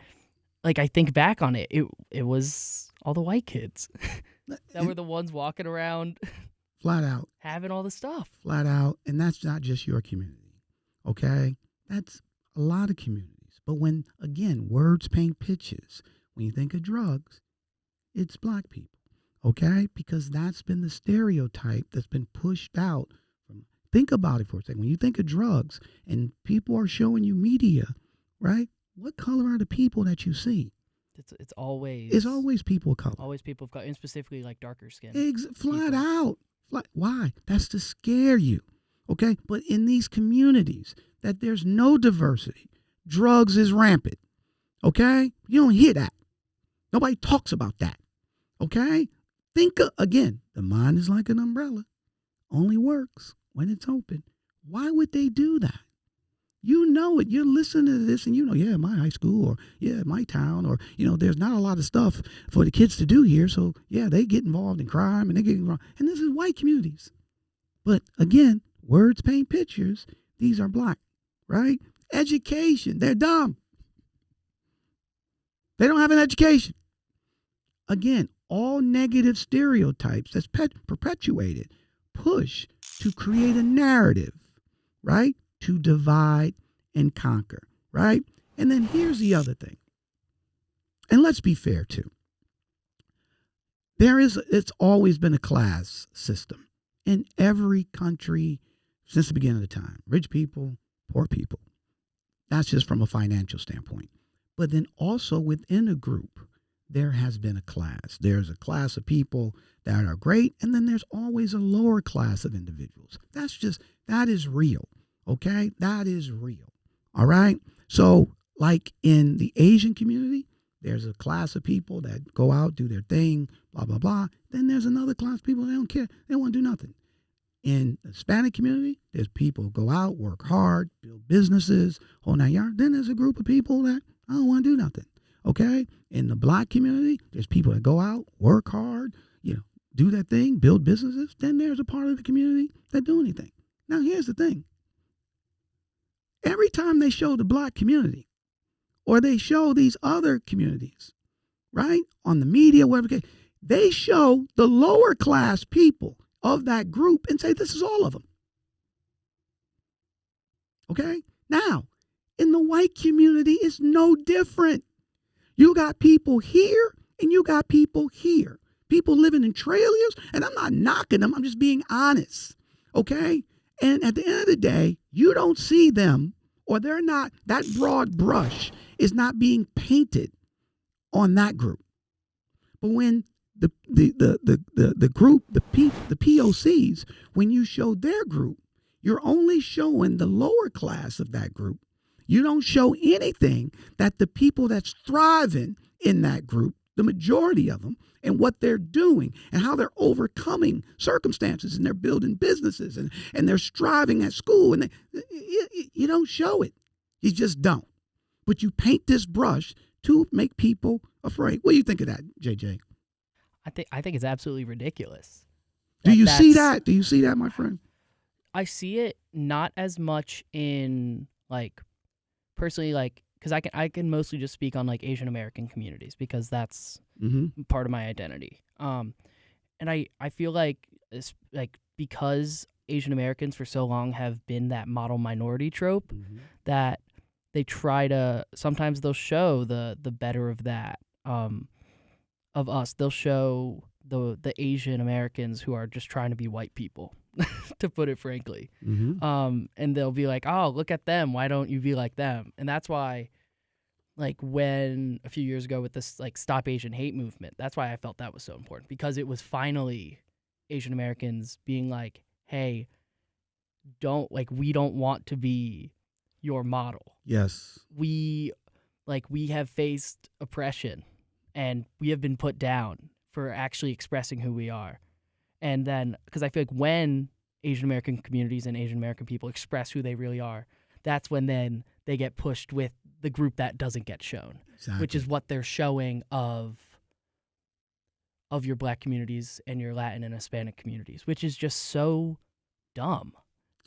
I think back on it, it was all the white kids that were the ones walking around flat out having all the stuff. Flat out. And that's not just your community. Okay? That's a lot of communities. But when, again, words paint pictures, when you think of drugs, it's black people. Okay? Because that's been the stereotype that's been pushed out. Think about it for a second. When you think of drugs and people are showing you media, right? What color are the people that you see? It's always people of color. Always people of color, and specifically darker skin. Flat out. Why? That's to scare you. Okay? But in these communities that there's no diversity, drugs is rampant. Okay? You don't hear that. Nobody talks about that. Okay? Again, the mind is like an umbrella. Only works when it's open. Why would they do that? You know it. You're listening to this and my high school or my town or, there's not a lot of stuff for the kids to do here. So, they get involved in crime and they get involved. And this is white communities. But again, words paint pictures. These are black, right? Education. They're dumb. They don't have an education. Again, all negative stereotypes that's perpetuated push to create a narrative, right? To divide and conquer, right? And then here's the other thing. And let's be fair too. It's always been a class system in every country since the beginning of the time. Rich people, poor people. That's just from a financial standpoint. But then also within a group, there has been a class. There's a class of people that are great, and then there's always a lower class of individuals. That is real, okay? That is real, all right? So like in the Asian community, there's a class of people that go out, do their thing, blah, blah, blah. Then there's another class of people that don't care. They don't want to do nothing. In the Hispanic community, there's people who go out, work hard, build businesses, whole nine yards. Then there's a group of people that I don't want to do nothing. Okay? In the Black community, there's people that go out, work hard, do their thing, build businesses. Then there's a part of the community that do anything. Now, here's the thing. Every time they show the Black community or they show these other communities, right, on the media, whatever, they show the lower class people of that group and say, this is all of them. Okay? Now, in the white community, it's no different. You got people here and you got people here. People living in trailers, and I'm not knocking them. I'm just being honest. Okay? And at the end of the day, you don't see them, or they're not, that broad brush is not being painted on that group. But when the group, the POCs, when you show their group, you're only showing the lower class of that group. You don't show anything that the people that's thriving in that group, the majority of them, and what they're doing and how they're overcoming circumstances and they're building businesses and they're striving at school. And you don't show it. You just don't. But you paint this brush to make people afraid. What do you think of that, JJ? I think it's absolutely ridiculous. Do you see that? Do you see that, my friend? I see it not as much in personally because I can mostly just speak on Asian American communities because that's part of my identity. And I feel it's because Asian Americans for so long have been that model minority trope that they try to, sometimes they'll show the better of that of us. They'll show the Asian Americans who are just trying to be white people, to put it frankly. And they'll be like, oh, look at them. Why don't you be like them? And that's why, when a few years ago with this, Stop Asian Hate movement, that's why I felt that was so important, because it was finally Asian Americans being like, hey, we don't want to be your model. Yes. We have faced oppression and we have been put down for actually expressing who we are. And then, because I feel like when Asian American communities and Asian American people express who they really are, that's when then they get pushed with the group that doesn't get shown, which is what they're showing of your Black communities and your Latin and Hispanic communities, which is just so dumb,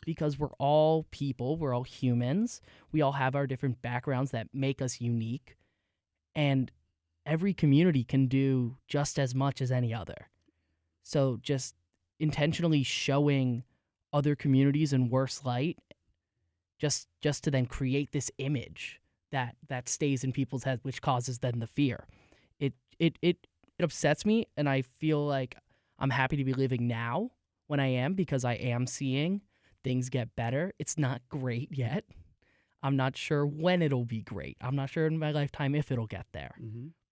because we're all people, we're all humans, we all have our different backgrounds that make us unique, and every community can do just as much as any other. So just intentionally showing other communities in worse light, just to then create this image that stays in people's heads, which causes then the fear. It upsets me, and I feel like I'm happy to be living now when I am, because I am seeing things get better. It's not great yet. I'm not sure when it'll be great. I'm not sure in my lifetime if it'll get there.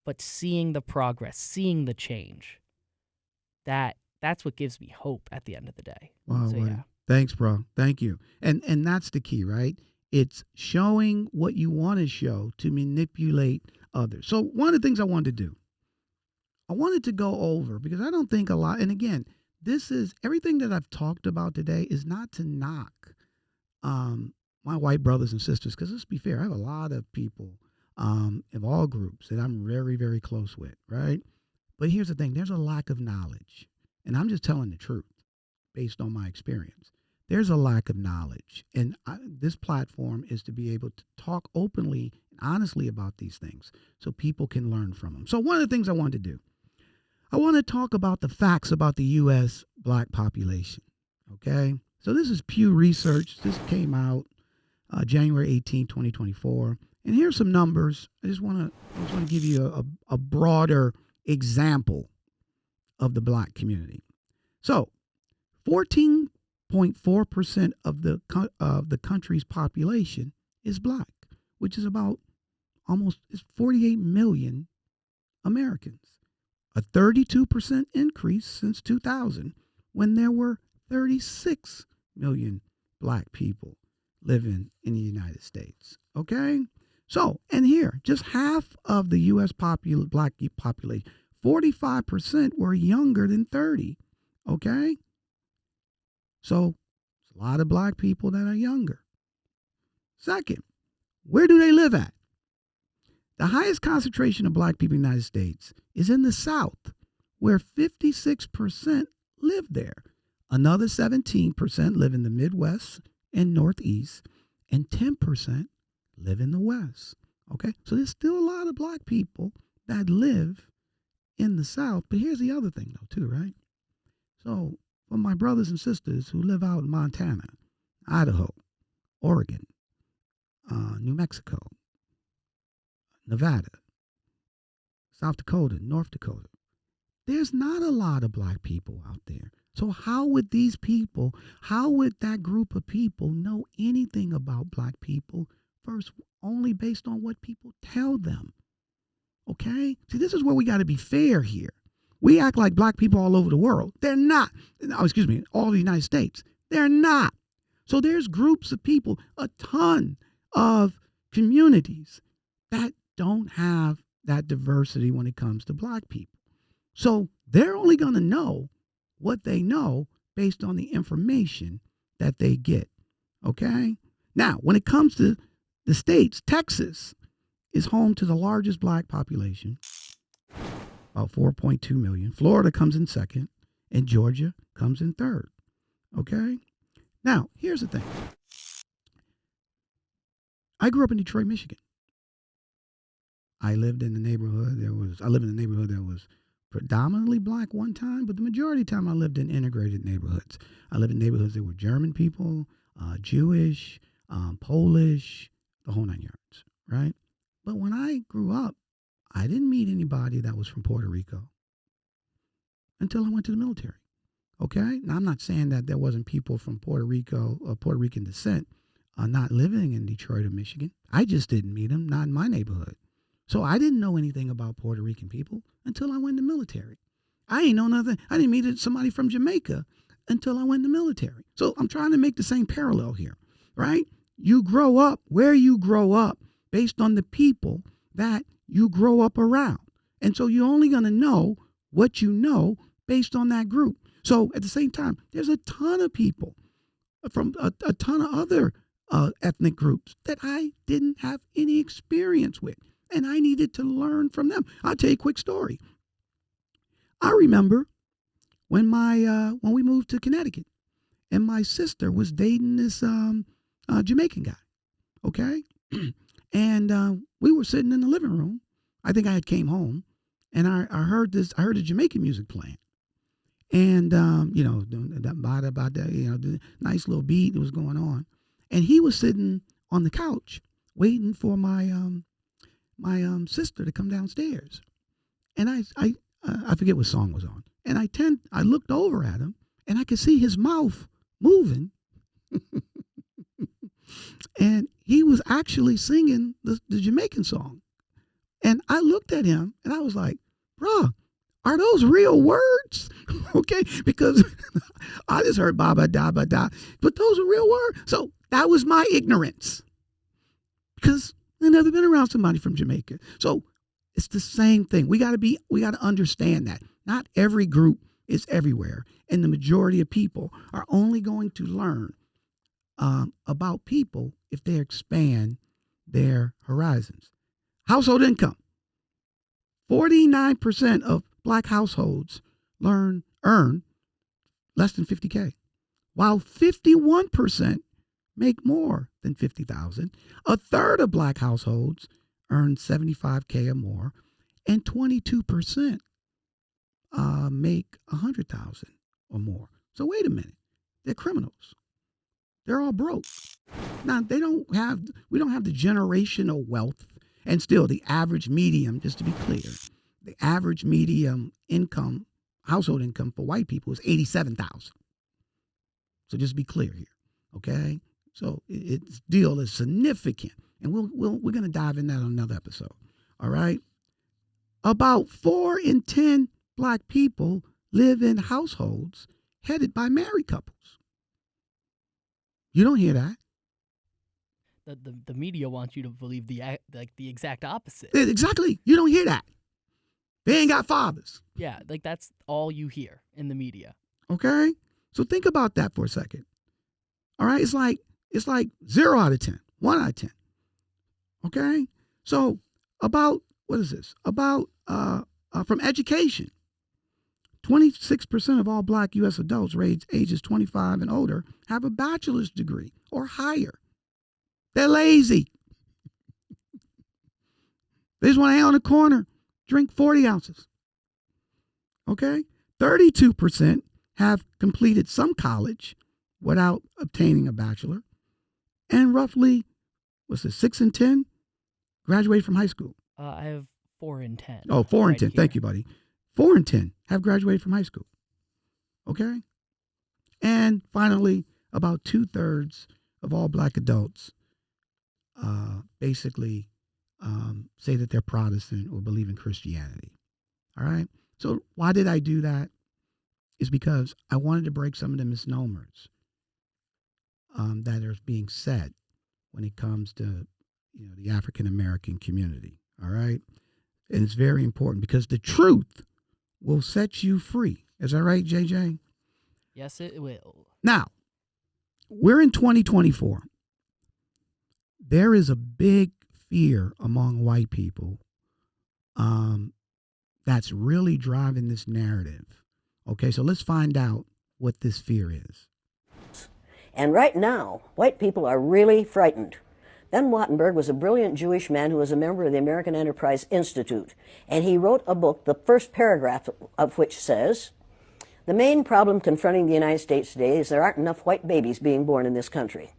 But seeing the progress, seeing the change, that's what gives me hope at the end of the day. Wow, so, yeah. Thanks, bro. Thank you. And that's the key, right? It's showing what you want to show to manipulate others. So one of the things I wanted to do, I wanted to go over, because I don't think a lot, and again, this is everything that I've talked about today is not to knock my white brothers and sisters, because let's be fair, I have a lot of people of all groups that I'm very, very close with, right? But here's the thing, there's a lack of knowledge, and I'm just telling the truth based on my experience. There's a lack of knowledge, and this platform is to be able to talk openly and honestly about these things so people can learn from them. So one of the things I wanted to do, I want to talk about the facts about the U.S. Black population, okay? So this is Pew Research. This came out January 18, 2024. And here's some numbers. I just want to give you a broader example of the Black community. So 14.4% of the country's population is Black, which is about it's 48 million Americans, a 32% increase since 2000, when there were 36 million black people living in the United States. Okay? So, and here, just half of the U.S. black population, 45% were younger than 30. Okay? So, it's a lot of black people that are younger. Second, where do they live at? The highest concentration of black people in the United States is in the South, where 56% live there. Another 17% live in the Midwest and Northeast, and 10% live in the West. Okay, so there's still a lot of black people that live in the South. But here's the other thing, though, too, right? So for my brothers and sisters who live out in Montana, Idaho, Oregon, New Mexico, Nevada, South Dakota, North Dakota, there's not a lot of black people out there. So how would that group of people know anything about black people? First, only based on what people tell them. Okay? See, this is where we got to be fair here. We act like black people all over the world. They're not. Oh, excuse me, all the United States. They're not. So there's groups of people, a ton of communities that don't have that diversity when it comes to black people. So they're only going to know what they know based on the information that they get. Okay? Now, when it comes to the states, Texas is home to the largest black population, about 4.2 million. Florida comes in second, and Georgia comes in third. Okay? Now, here's the thing. I grew up in Detroit, Michigan. I lived in the neighborhood that was predominantly black one time, but the majority of the time I lived in integrated neighborhoods. I lived in neighborhoods that were German people, Jewish, Polish, the whole 9 yards, right? But when I grew up, I didn't meet anybody that was from Puerto Rico until I went to the military. Okay? Now, I'm not saying that there wasn't people from Puerto Rico or Puerto Rican descent not living in Detroit or Michigan. I just didn't meet them, not in my neighborhood. So I didn't know anything about Puerto Rican people until I went in the military. I ain't know nothing. I didn't meet somebody from Jamaica until I went in the military. So I'm trying to make the same parallel here, right? You grow up where you grow up based on the people that you grow up around. And so you're only going to know what you know based on that group. So at the same time, there's a ton of people from a ton of other ethnic groups that I didn't have any experience with. And I needed to learn from them. I'll tell you a quick story. I remember when we moved to Connecticut, and my sister was dating this Jamaican guy. Okay, and we were sitting in the living room. I think I had came home, and I heard the Jamaican music playing, and the nice little beat that was going on, and he was sitting on the couch waiting for my sister to come downstairs, and I forget what song was on, and I looked over at him, and I could see his mouth moving, and he was actually singing the Jamaican song, and I looked at him, and I was like, "Bruh, are those real words?" Okay, because I just heard ba ba da, but those are real words. So that was my ignorance, because I've never been around somebody from Jamaica. So it's the same thing. We got to understand that not every group is everywhere, and the majority of people are only going to learn about people if they expand their horizons. Household income. 49% of black households earn less than $50K, while 51% make more than $50,000. A third of black households earn $75K or more, and 22% make $100,000 or more. So wait a minute, they're criminals. They're all broke. Now we don't have the generational wealth, and still the average medium, just to be clear, the average medium income, household income for white people is $87,000. So just be clear here, okay? So its deal is significant. and we're going to dive in that on another episode. All right. About 4 in 10 black people live in households headed by married couples. You don't hear that. The media wants you to believe the exact opposite. Exactly. You don't hear that. They ain't got fathers. Yeah, like that's all you hear in the media. Okay? So think about that for a second. All right? It's like 0 out of 10, 1 out of 10. Okay? So about, what is this? About, from education, 26% of all black U.S. adults ages 25 and older have a bachelor's degree or higher. They're lazy. They just want to hang on the corner, drink 40 ounces. Okay? 32% have completed some college without obtaining a bachelor. And roughly, 6 in 10 graduate from high school. I have 4 in 10. Oh, 4 in right 10. here. Thank you, buddy. 4 in 10 have graduated from high school. Okay? And finally, about 2/3 of all black adults basically say that they're Protestant or believe in Christianity. All right? So why did I do that? Is because I wanted to break some of the misnomers that are being said when it comes to the African American community. All right? And it's very important because the truth will set you free. Is that right, JJ? Yes, it will. Now, we're in 2024. There is a big fear among white people that's really driving this narrative. Okay, so let's find out what this fear is. And right now, white people are really frightened. Ben Wattenberg was a brilliant Jewish man who was a member of the American Enterprise Institute, and he wrote a book, the first paragraph of which says, "The main problem confronting the United States today is there aren't enough white babies being born in this country."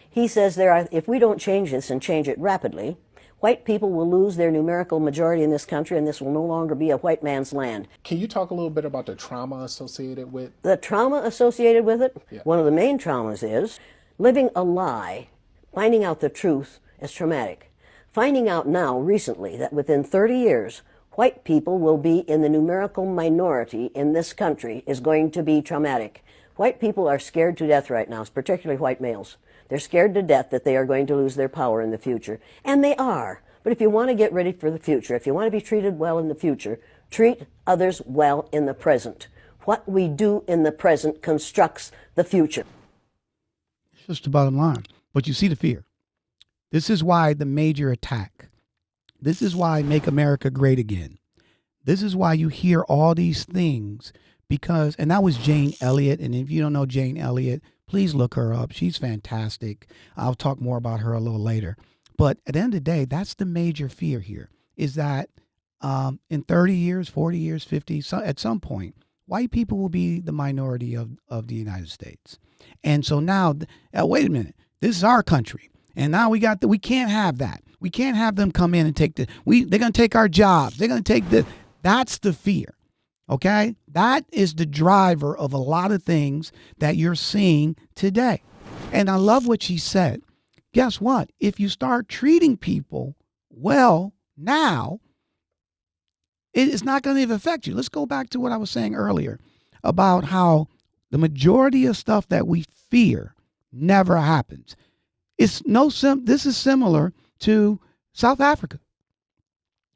He says if we don't change this and change it rapidly, white people will lose their numerical majority in this country, and this will no longer be a white man's land. Can you talk a little bit about the trauma associated with? The trauma associated with it? Yeah. One of the main traumas is living a lie, finding out the truth is traumatic. Finding out now, recently, that within 30 years, white people will be in the numerical minority in this country is going to be traumatic. White people are scared to death right now, particularly white males. They're scared to death that they are going to lose their power in the future. And they are. But if you want to get ready for the future, if you want to be treated well in the future, treat others well in the present. What we do in the present constructs the future. It's just the bottom line. But you see the fear. This is why the major attack. This is why Make America Great Again. This is why you hear all these things because, and that was Jane Elliott. And if you don't know Jane Elliott, please look her up. She's fantastic. I'll talk more about her a little later. But at the end of the day, that's the major fear here is that in 30 years, 40 years, 50, at some point, white people will be the minority of the United States. And so now, wait a minute, this is our country. And now we can't have that. We can't have them come in and take they're going to take our jobs. They're going to take that's the fear. Okay? That is the driver of a lot of things that you're seeing today. And I love what she said. Guess what? If you start treating people well now, it is not going to affect you. Let's go back to what I was saying earlier about how the majority of stuff that we fear never happens. This is similar to South Africa.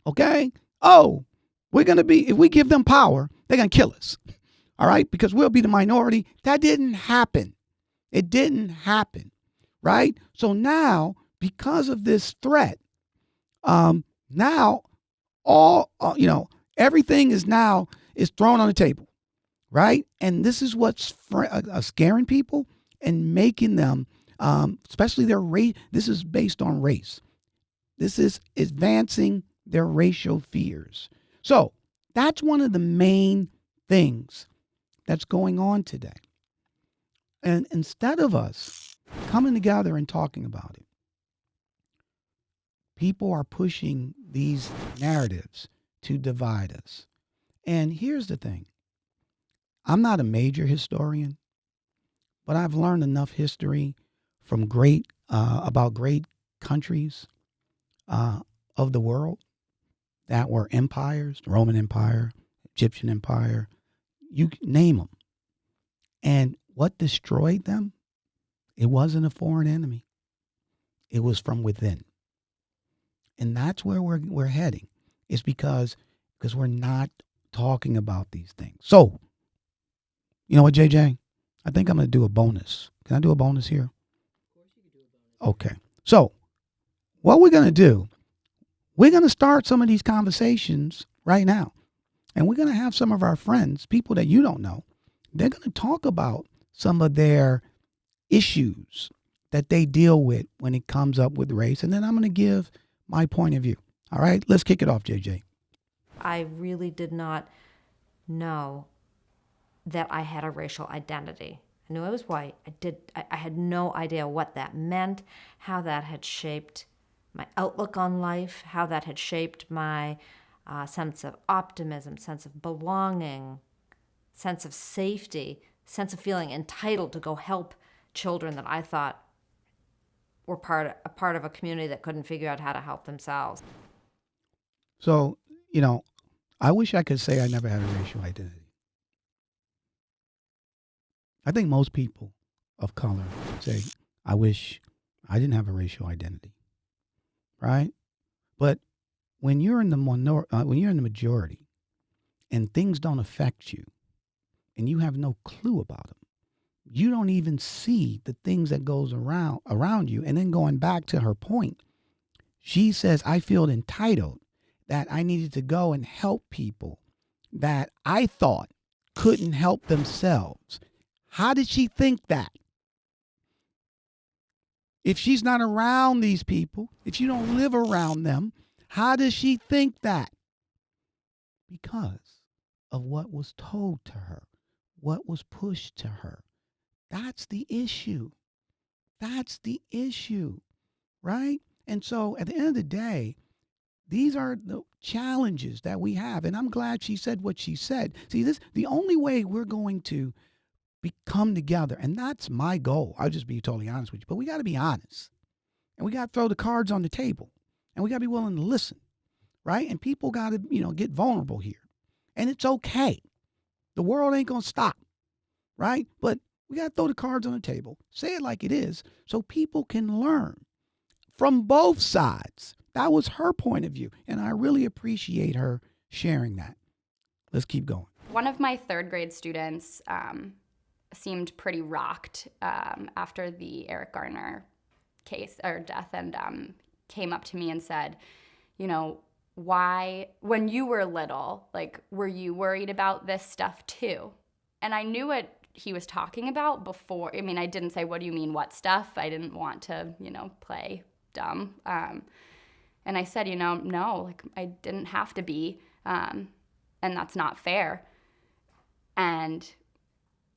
Okay? Oh, if we give them power, they're going to kill us. All right? Because we'll be the minority. That didn't happen. It didn't happen. Right? So now, because of this threat, now everything is thrown on the table. Right? And this is what's scaring people and making them, especially their race. This is based on race. This is advancing their racial fears. So that's one of the main things that's going on today. And instead of us coming together and talking about it, people are pushing these narratives to divide us. And here's the thing. I'm not a major historian, but I've learned enough history from about great countries of the world that were empires, the Roman Empire, Egyptian Empire, you name them. And what destroyed them? It wasn't a foreign enemy. It was from within. And that's where we're heading. It's because we're not talking about these things. So, you know what, JJ? I think I'm going to do a bonus. Can I do a bonus here? Okay. So, what we're going to do, we're going to start some of these conversations right now. And we're going to have some of our friends, people that you don't know, they're going to talk about some of their issues that they deal with when it comes up with race. And then I'm going to give my point of view. All right, let's kick it off, JJ. I really did not know that I had a racial identity. I knew I was white. I had no idea what that meant, how that had shaped my outlook on life, how that had shaped my sense of optimism, sense of belonging, sense of safety, sense of feeling entitled to go help children that I thought were a part of a community that couldn't figure out how to help themselves. So, I wish I could say I never had a racial identity. I think most people of color say, I wish I didn't have a racial identity, right? But when you're in the majority and things don't affect you and you have no clue about them, you don't even see the things that goes around you. And then going back to her point, she says, I feel entitled that I needed to go and help people that I thought couldn't help themselves. How did she think that? If she's not around these people, if you don't live around them, how does she think that? Because of what was told to her, what was pushed to her. That's the issue. That's the issue, right? And so at the end of the day, these are the challenges that we have. And I'm glad she said what she said. See, the only way we're going to come together, and that's my goal. I'll just be totally honest with you. But we got to be honest. And we got to throw the cards on the table. And we got to be willing to listen, right? And people got to, get vulnerable here. And it's okay. The world ain't going to stop, right? But we got to throw the cards on the table, say it like it is, so people can learn from both sides. That was her point of view, and I really appreciate her sharing that. Let's keep going. One of my third grade students seemed pretty rocked after the Eric Garner case or death, and came up to me and said, why, when you were little, were you worried about this stuff too? And I knew what he was talking about before. I mean, I didn't say, what do you mean, what stuff? I didn't want to, play dumb. And I said, no, I didn't have to be, and that's not fair. And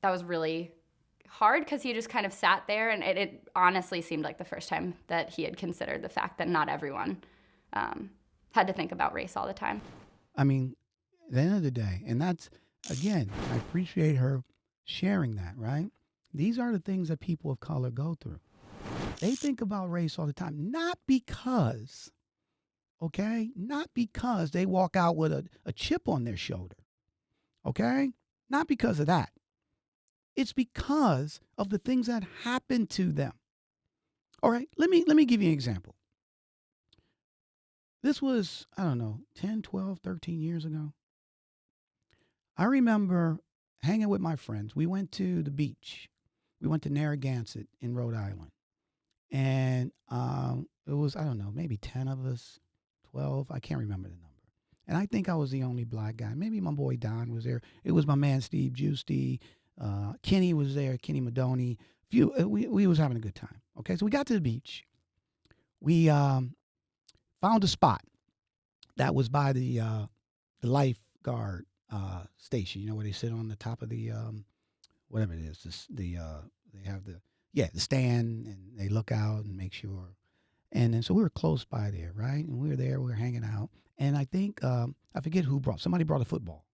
that was really hard because he just kind of sat there, and it honestly seemed like the first time that he had considered the fact that not everyone had to think about race all the time. I mean, at the end of the day, and that's, again, I appreciate her sharing that, right? These are the things that people of color go through. They think about race all the time, not because they walk out with a chip on their shoulder, okay? Not because of that. It's because of the things that happen to them. All right, let me give you an example. This was, 10, 12, 13 years ago. I remember hanging with my friends. We went to the beach. We went to Narragansett in Rhode Island. And it was, maybe 10 of us, 12. I can't remember the number. And I think I was the only black guy. Maybe my boy Don was there. It was my man Steve Giusti. Kenny was there, Kenny Madoni. We was having a good time. Okay, so we got to the beach. We found a spot that was by the lifeguard station. Where they sit on the top of the whatever it is. They have the stand, and they look out and make sure. And then so we were close by there, right? And we were there. We were hanging out. And I think I forget who somebody brought a football.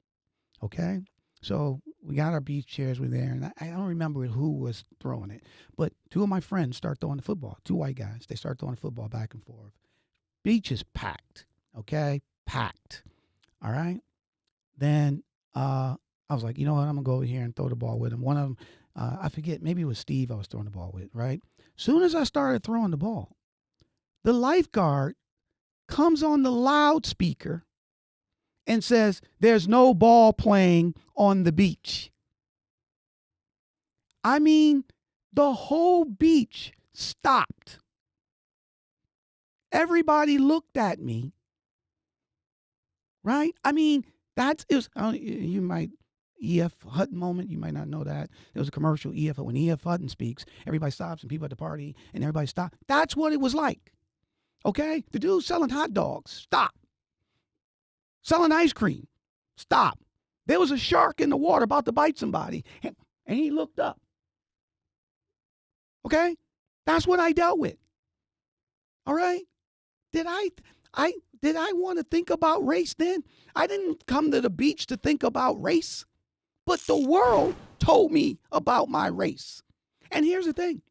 Okay. So we got our beach chairs. We're there, and I don't remember who was throwing it, but two of my friends start throwing the football. Two white guys. They start throwing the football back and forth. Beach is packed. Okay, packed. All right. Then I was like, you know what? I'm gonna go over here and throw the ball with him. One of them, I forget, maybe it was Steve. I was throwing the ball with. Right. Soon as I started throwing the ball, the lifeguard comes on the loudspeaker and says, "There's no ball playing on the beach." I mean, the whole beach stopped. Everybody looked at me, right? I mean, you might, E.F. Hutton moment, you might not know that. There was a commercial, when E.F. Hutton speaks, everybody stops and people at the party and everybody stops. That's what it was like, okay? The dude selling hot dogs, stop. Selling ice cream, stop. There was a shark in the water about to bite somebody, and he looked up. Okay? That's what I dealt with. All right? Did I want to think about race then? I didn't come to the beach to think about race, but the world told me about my race. And here's the thing.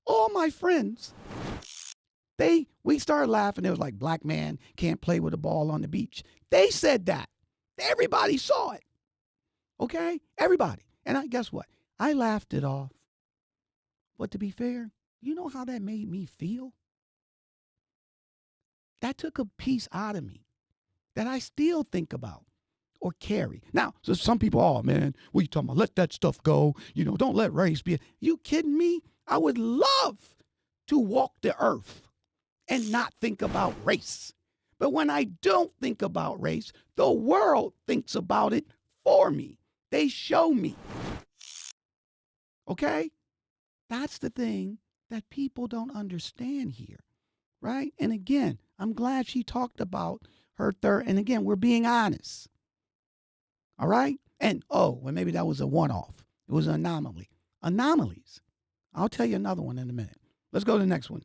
All my friends, we started laughing. It was like, black man can't play with a ball on the beach. They said that. Everybody saw it. Okay? Everybody. And guess what? I laughed it off. But to be fair, you know how that made me feel? That took a piece out of me that I still think about or carry. Now, so some people, oh man, what are you talking about? Let that stuff go. Don't let race be. You kidding me? I would love to walk the earth and not think about race. But when I don't think about race, the world thinks about it for me. They show me. Okay? That's the thing that people don't understand here, right? And again, I'm glad she talked about her third. And again, we're being honest. All right? And, well, maybe that was a one-off. It was an anomaly. Anomalies. I'll tell you another one in a minute. Let's go to the next one.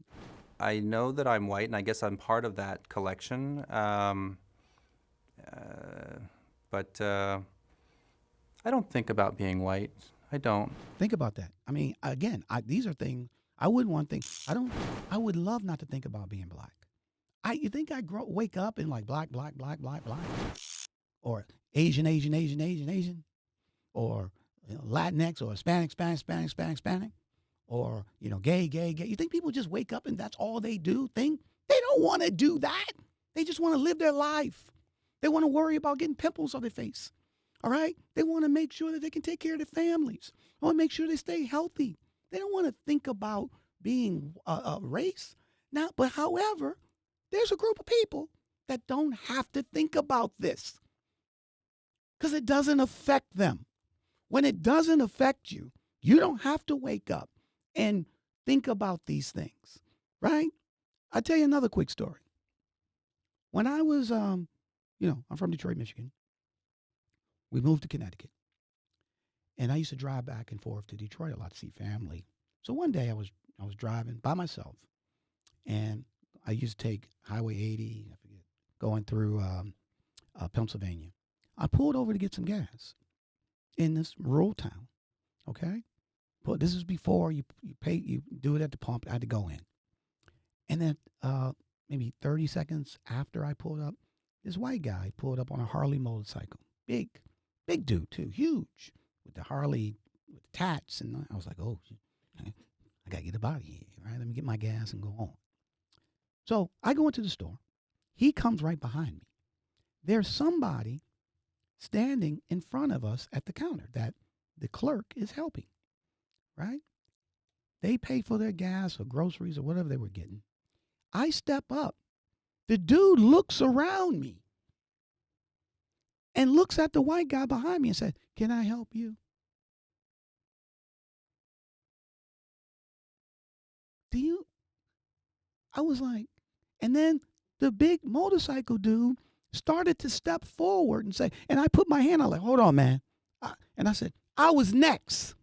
I know that I'm white, and I guess I'm part of that collection. But I don't think about being white. I don't. Think about that. I mean, again, these are things I wouldn't want to think. I would love not to think about being black. You think I wake up and like black, or Asian, or Latinx, or Hispanic, or gay. You think people just wake up and that's all they do? They don't want to do that. They just want to live their life. They want to worry about getting pimples on their face. All right? They want to make sure that they can take care of their families. They want to make sure they stay healthy. They don't want to think about being a race. Now, but however, there's a group of people that don't have to think about this because it doesn't affect them. When it doesn't affect you, you don't have to wake up and think about these things, right? I'll tell you another quick story. When I was, I'm from Detroit, Michigan. We moved to Connecticut. And I used to drive back and forth to Detroit a lot to see family. So one day I was driving by myself, and I used to take Highway 80, I forget, going through Pennsylvania. I pulled over to get some gas in this rural town, okay? But this is before you do it at the pump. I had to go in. And then maybe 30 seconds after I pulled up, this white guy pulled up on a Harley motorcycle. Big dude too, huge, with the Harley, with the tats. And I was like, oh, I got to get up out of here, right? Let me get my gas and go on. So I go into the store. He comes right behind me. There's somebody standing in front of us at the counter that the clerk is helping, right? They pay for their gas or groceries or whatever they were getting. I step up. The dude looks around me and looks at the white guy behind me and said, "Can I help you?" I was like, and then the big motorcycle dude started to step forward and say, and I put my hand out like, hold on, man. And I said, I was next.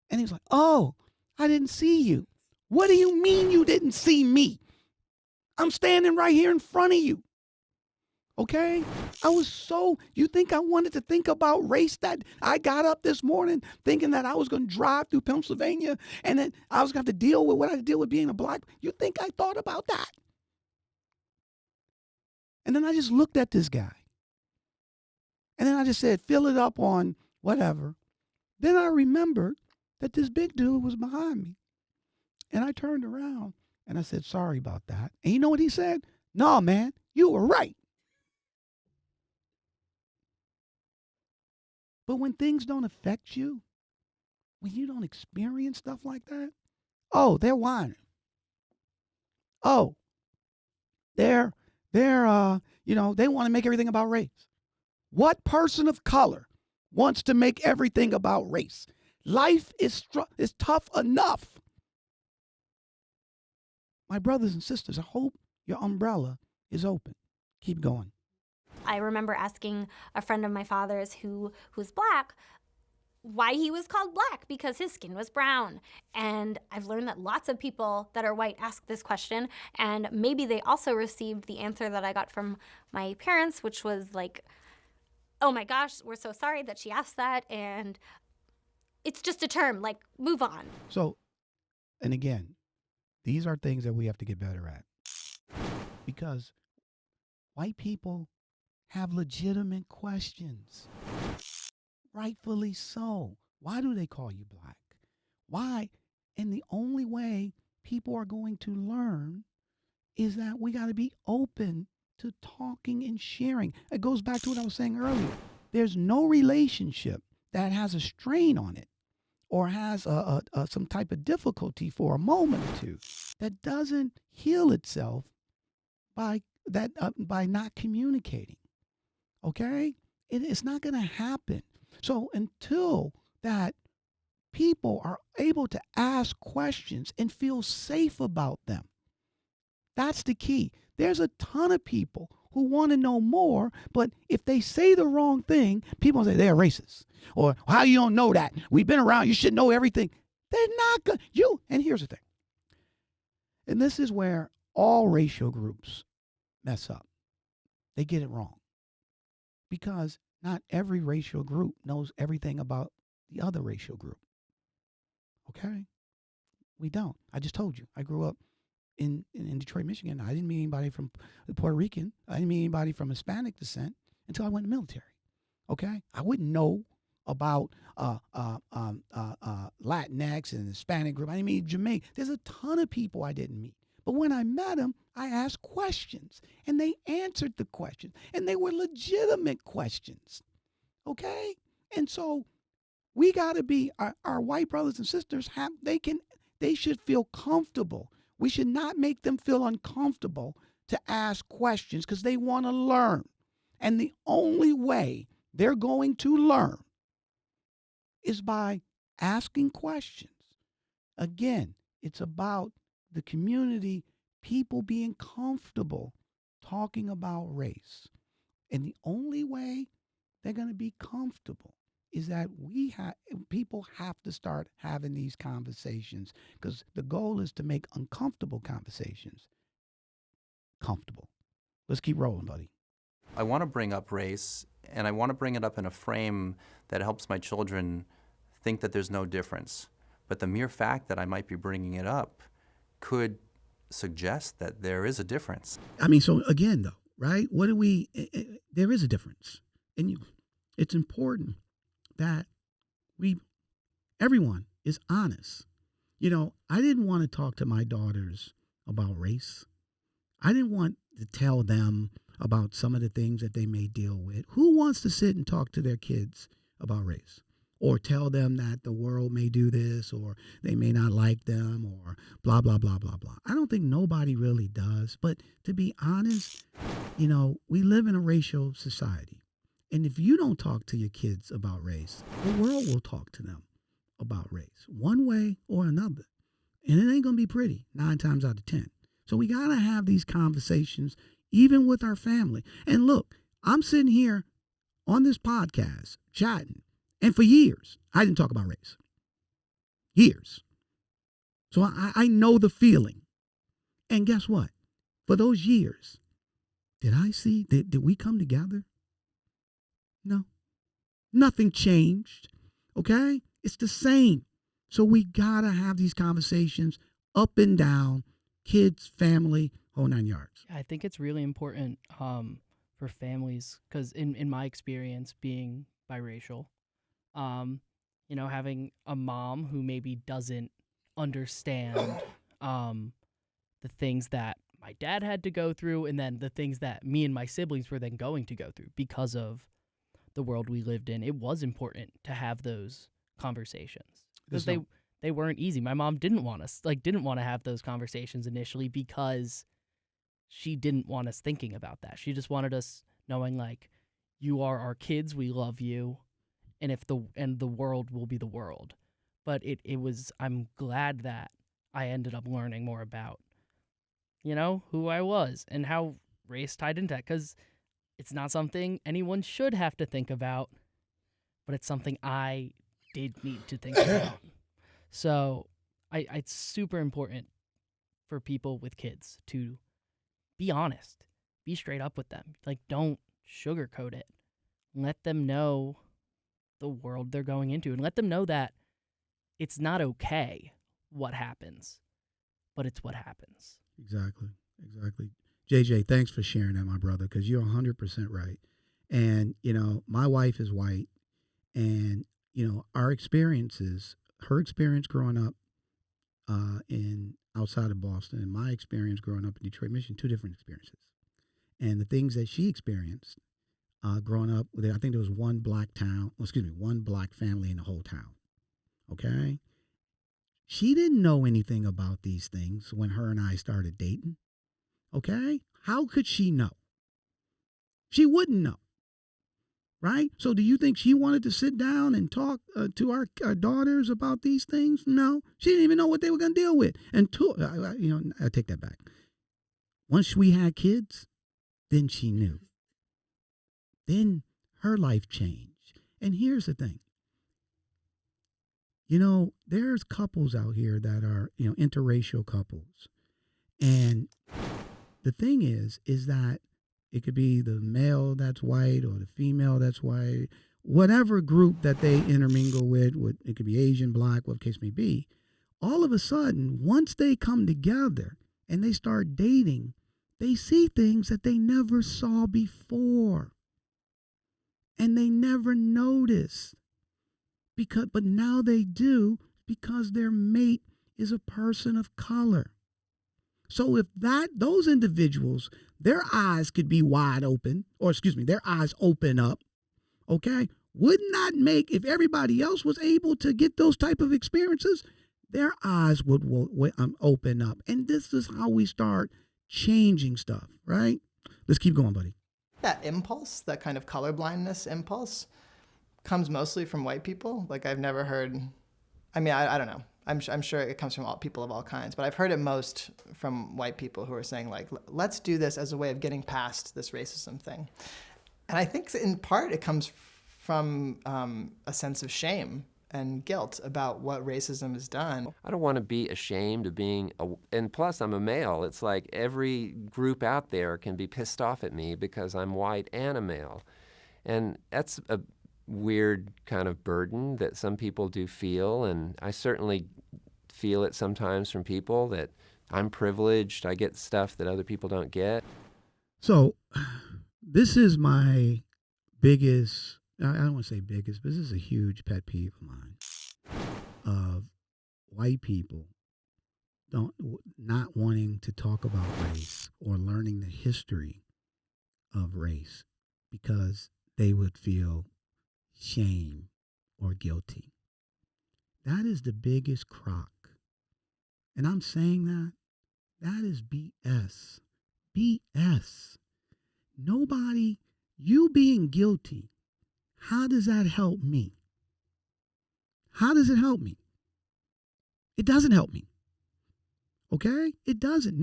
And he was like, oh, I didn't see you. What do you mean you didn't see me? I'm standing right here in front of you. Okay? You think I wanted to think about race? That I got up this morning thinking that I was going to drive through Pennsylvania and then I was going to have to deal with what I had to deal with being a black. You think I thought about that? And then I just looked at this guy. And then I just said, fill it up on whatever. Then I remembered that this big dude was behind me. And I turned around and I said, sorry about that. And you know what he said? No, man, you were right. But when things don't affect you, when you don't experience stuff like that, oh, they're whining. Oh, they want to make everything about race. What person of color wants to make everything about race? Life is tough enough. My brothers and sisters, I hope your umbrella is open. Keep going. I remember asking a friend of my father's who's black why he was called black, because his skin was brown. And I've learned that lots of people that are white ask this question, and maybe they also received the answer that I got from my parents, which was like, oh my gosh, we're so sorry that she asked that, and it's just a term, like, move on. So, and again, these are things that we have to get better at, because white people have legitimate questions. Rightfully so. Why do they call you black? Why? And the only way people are going to learn is that we got to be open to talking and sharing. It goes back to what I was saying earlier. There's no relationship that has a strain on it or has some type of difficulty for a moment or two that doesn't heal itself by not communicating. Okay? It's not going to happen. So until that people are able to ask questions and feel safe about them, that's the key. There's a ton of people who want to know more, but if they say the wrong thing, people say they're racist. Or how you don't know that? We've been around, you should know everything. They're not good. And here's the thing. And this is where all racial groups mess up. They get it wrong. Because not every racial group knows everything about the other racial group. Okay? We don't. I just told you. I grew up in Detroit, Michigan. I didn't meet anybody from Puerto Rican. I didn't meet anybody from Hispanic descent until I went in the military. Okay? I wouldn't know about Latinx and Hispanic group. I didn't meet Jamaican. There's a ton of people I didn't meet. But when I met them, I asked questions, and they answered the questions, and they were legitimate questions. Okay? And so we got to be, our white brothers and sisters, they should feel comfortable. We should not make them feel uncomfortable to ask questions because they want to learn. And the only way they're going to learn is by asking questions. Again, it's about the community, people being comfortable talking about race. And the only way they're going to be comfortable is that people have to start having these conversations, because the goal is to make uncomfortable conversations comfortable. Let's keep rolling, buddy. I want to bring up race, and I want to bring it up in a frame that helps my children think that there's no difference. But the mere fact that I might be bringing it up could suggest that there is a difference. I mean, so again, though, right? There is a difference. And it's important that everyone is honest. I didn't want to talk to my daughters about race. I didn't want to tell them about some of the things that they may deal with. Who wants to sit and talk to their kids about race? Or tell them that the world may do this, or they may not like them, or blah, blah, blah, blah, blah. I don't think nobody really does. But to be honest, we live in a racial society. And if you don't talk to your kids about race, the world will talk to them about race, one way or another. And it ain't going to be pretty 9 times out of 10. So we got to have these conversations, even with our family. And look, I'm sitting here on this podcast chatting. And for years, I didn't talk about race. Years. So I know the feeling. And guess what? For those years, did we come together No. Nothing changed. Okay? It's the same. So we got to have these conversations up and down, kids, family, whole 9 yards. I think it's really important for families because in my experience being biracial, having a mom who maybe doesn't understand the things that my dad had to go through and then the things that me and my siblings were then going to go through because of the world we lived in. It was important to have those conversations because they weren't easy. My mom didn't want to have those conversations initially because she didn't want us thinking about that. She just wanted us knowing like, you are our kids, we love you, and the world will be the world. But I'm glad that I ended up learning more about, who I was and how race tied into that, because it's not something anyone should have to think about, but it's something I did need to think about. So it's super important for people with kids to be honest, be straight up with them. Like, don't sugarcoat it. Let them know the world they're going into and let them know that it's not okay what happens, but it's what happens. Exactly. JJ, thanks for sharing that, my brother, because you're 100% right. And, my wife is white, and, our experiences, her experience growing up outside of Boston and my experience growing up in Detroit, Michigan, two different experiences. And the things that she experienced growing up, I think there was one black family in the whole town. Okay? She didn't know anything about these things when her and I started dating. Okay? How could she know? She wouldn't know. Right? So do you think she wanted to sit down and talk to our daughters about these things? No. She didn't even know what they were going to deal with. I take that back. Once we had kids, then she knew. Then her life changed. And here's the thing. There's couples out here that are, interracial couples. And the thing is that it could be the male that's white or the female that's white, whatever group that they intermingle with, it could be Asian, black, what the case may be. All of a sudden, once they come together and they start dating, they see things that they never saw before. And they never noticed. But now they do because their mate is a person of color. So if those individuals, their eyes could be wide open, their eyes open up, okay? Wouldn't that make, if everybody else was able to get those type of experiences, their eyes would open up. And this is how we start changing stuff, right? Let's keep going, buddy. That impulse, that kind of colorblindness impulse, comes mostly from white people. Like, I've never heard, I don't know. I'm sure it comes from all people of all kinds, but I've heard it most from white people who are saying, like, let's do this as a way of getting past this racism thing. And I think in part it comes from a sense of shame and guilt about what racism has done. I don't want to be ashamed of being, and plus I'm a male. It's like every group out there can be pissed off at me because I'm white and a male. And that's a weird kind of burden that some people do feel, and I certainly feel it sometimes from people that I'm privileged. I get stuff that other people don't get. So this is my biggest, I don't want to say biggest, but this is a huge pet peeve of mine, of white people not wanting to talk about race or learning the history of race because they would feel shame or guilty. That is the biggest crock. And I'm saying that is BS. BS. Nobody, you being guilty, how does that help me? How does it help me? It doesn't help me. Okay? It doesn't.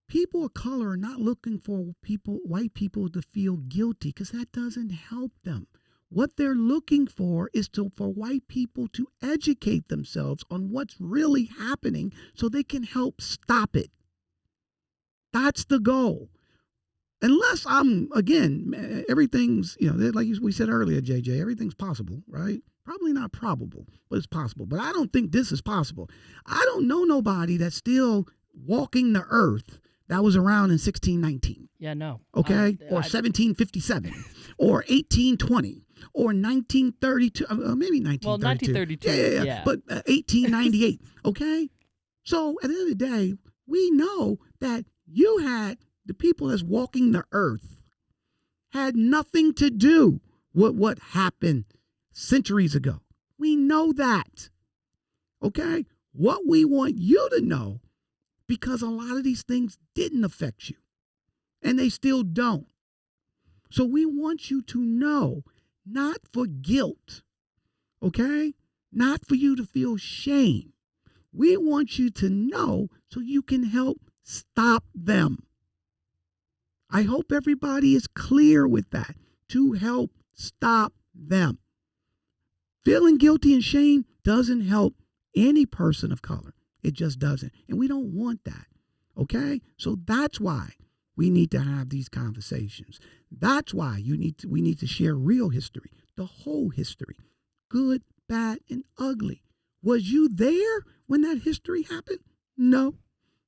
People of color are not looking for white people to feel guilty because that doesn't help them. What they're looking for is for white people to educate themselves on what's really happening so they can help stop it. That's the goal. unless I'm, again, everything's, like we said earlier, JJ, everything's possible, right? Probably not probable, but it's possible. But I don't think this is possible. I don't know nobody that's still walking the earth that was around in 1619. Yeah, no. Okay? Or 1757 or 1820 or 1932, maybe 1932. Well, 1932, yeah. But 1898, okay? So at the end of the day, we know that you had the people that's walking the earth had nothing to do with what happened centuries ago. We know that. Okay? What we want you to know, because a lot of these things didn't affect you, and they still don't. So we want you to know, not for guilt, okay? Not for you to feel shame. We want you to know so you can help stop them. I hope everybody is clear with that, to help stop them. Feeling guilty and shame doesn't help any person of color. It just doesn't. And we don't want that. Okay? So that's why we need to have these conversations. That's why we need to share real history, the whole history, good, bad, and ugly. Was you there when that history happened? No.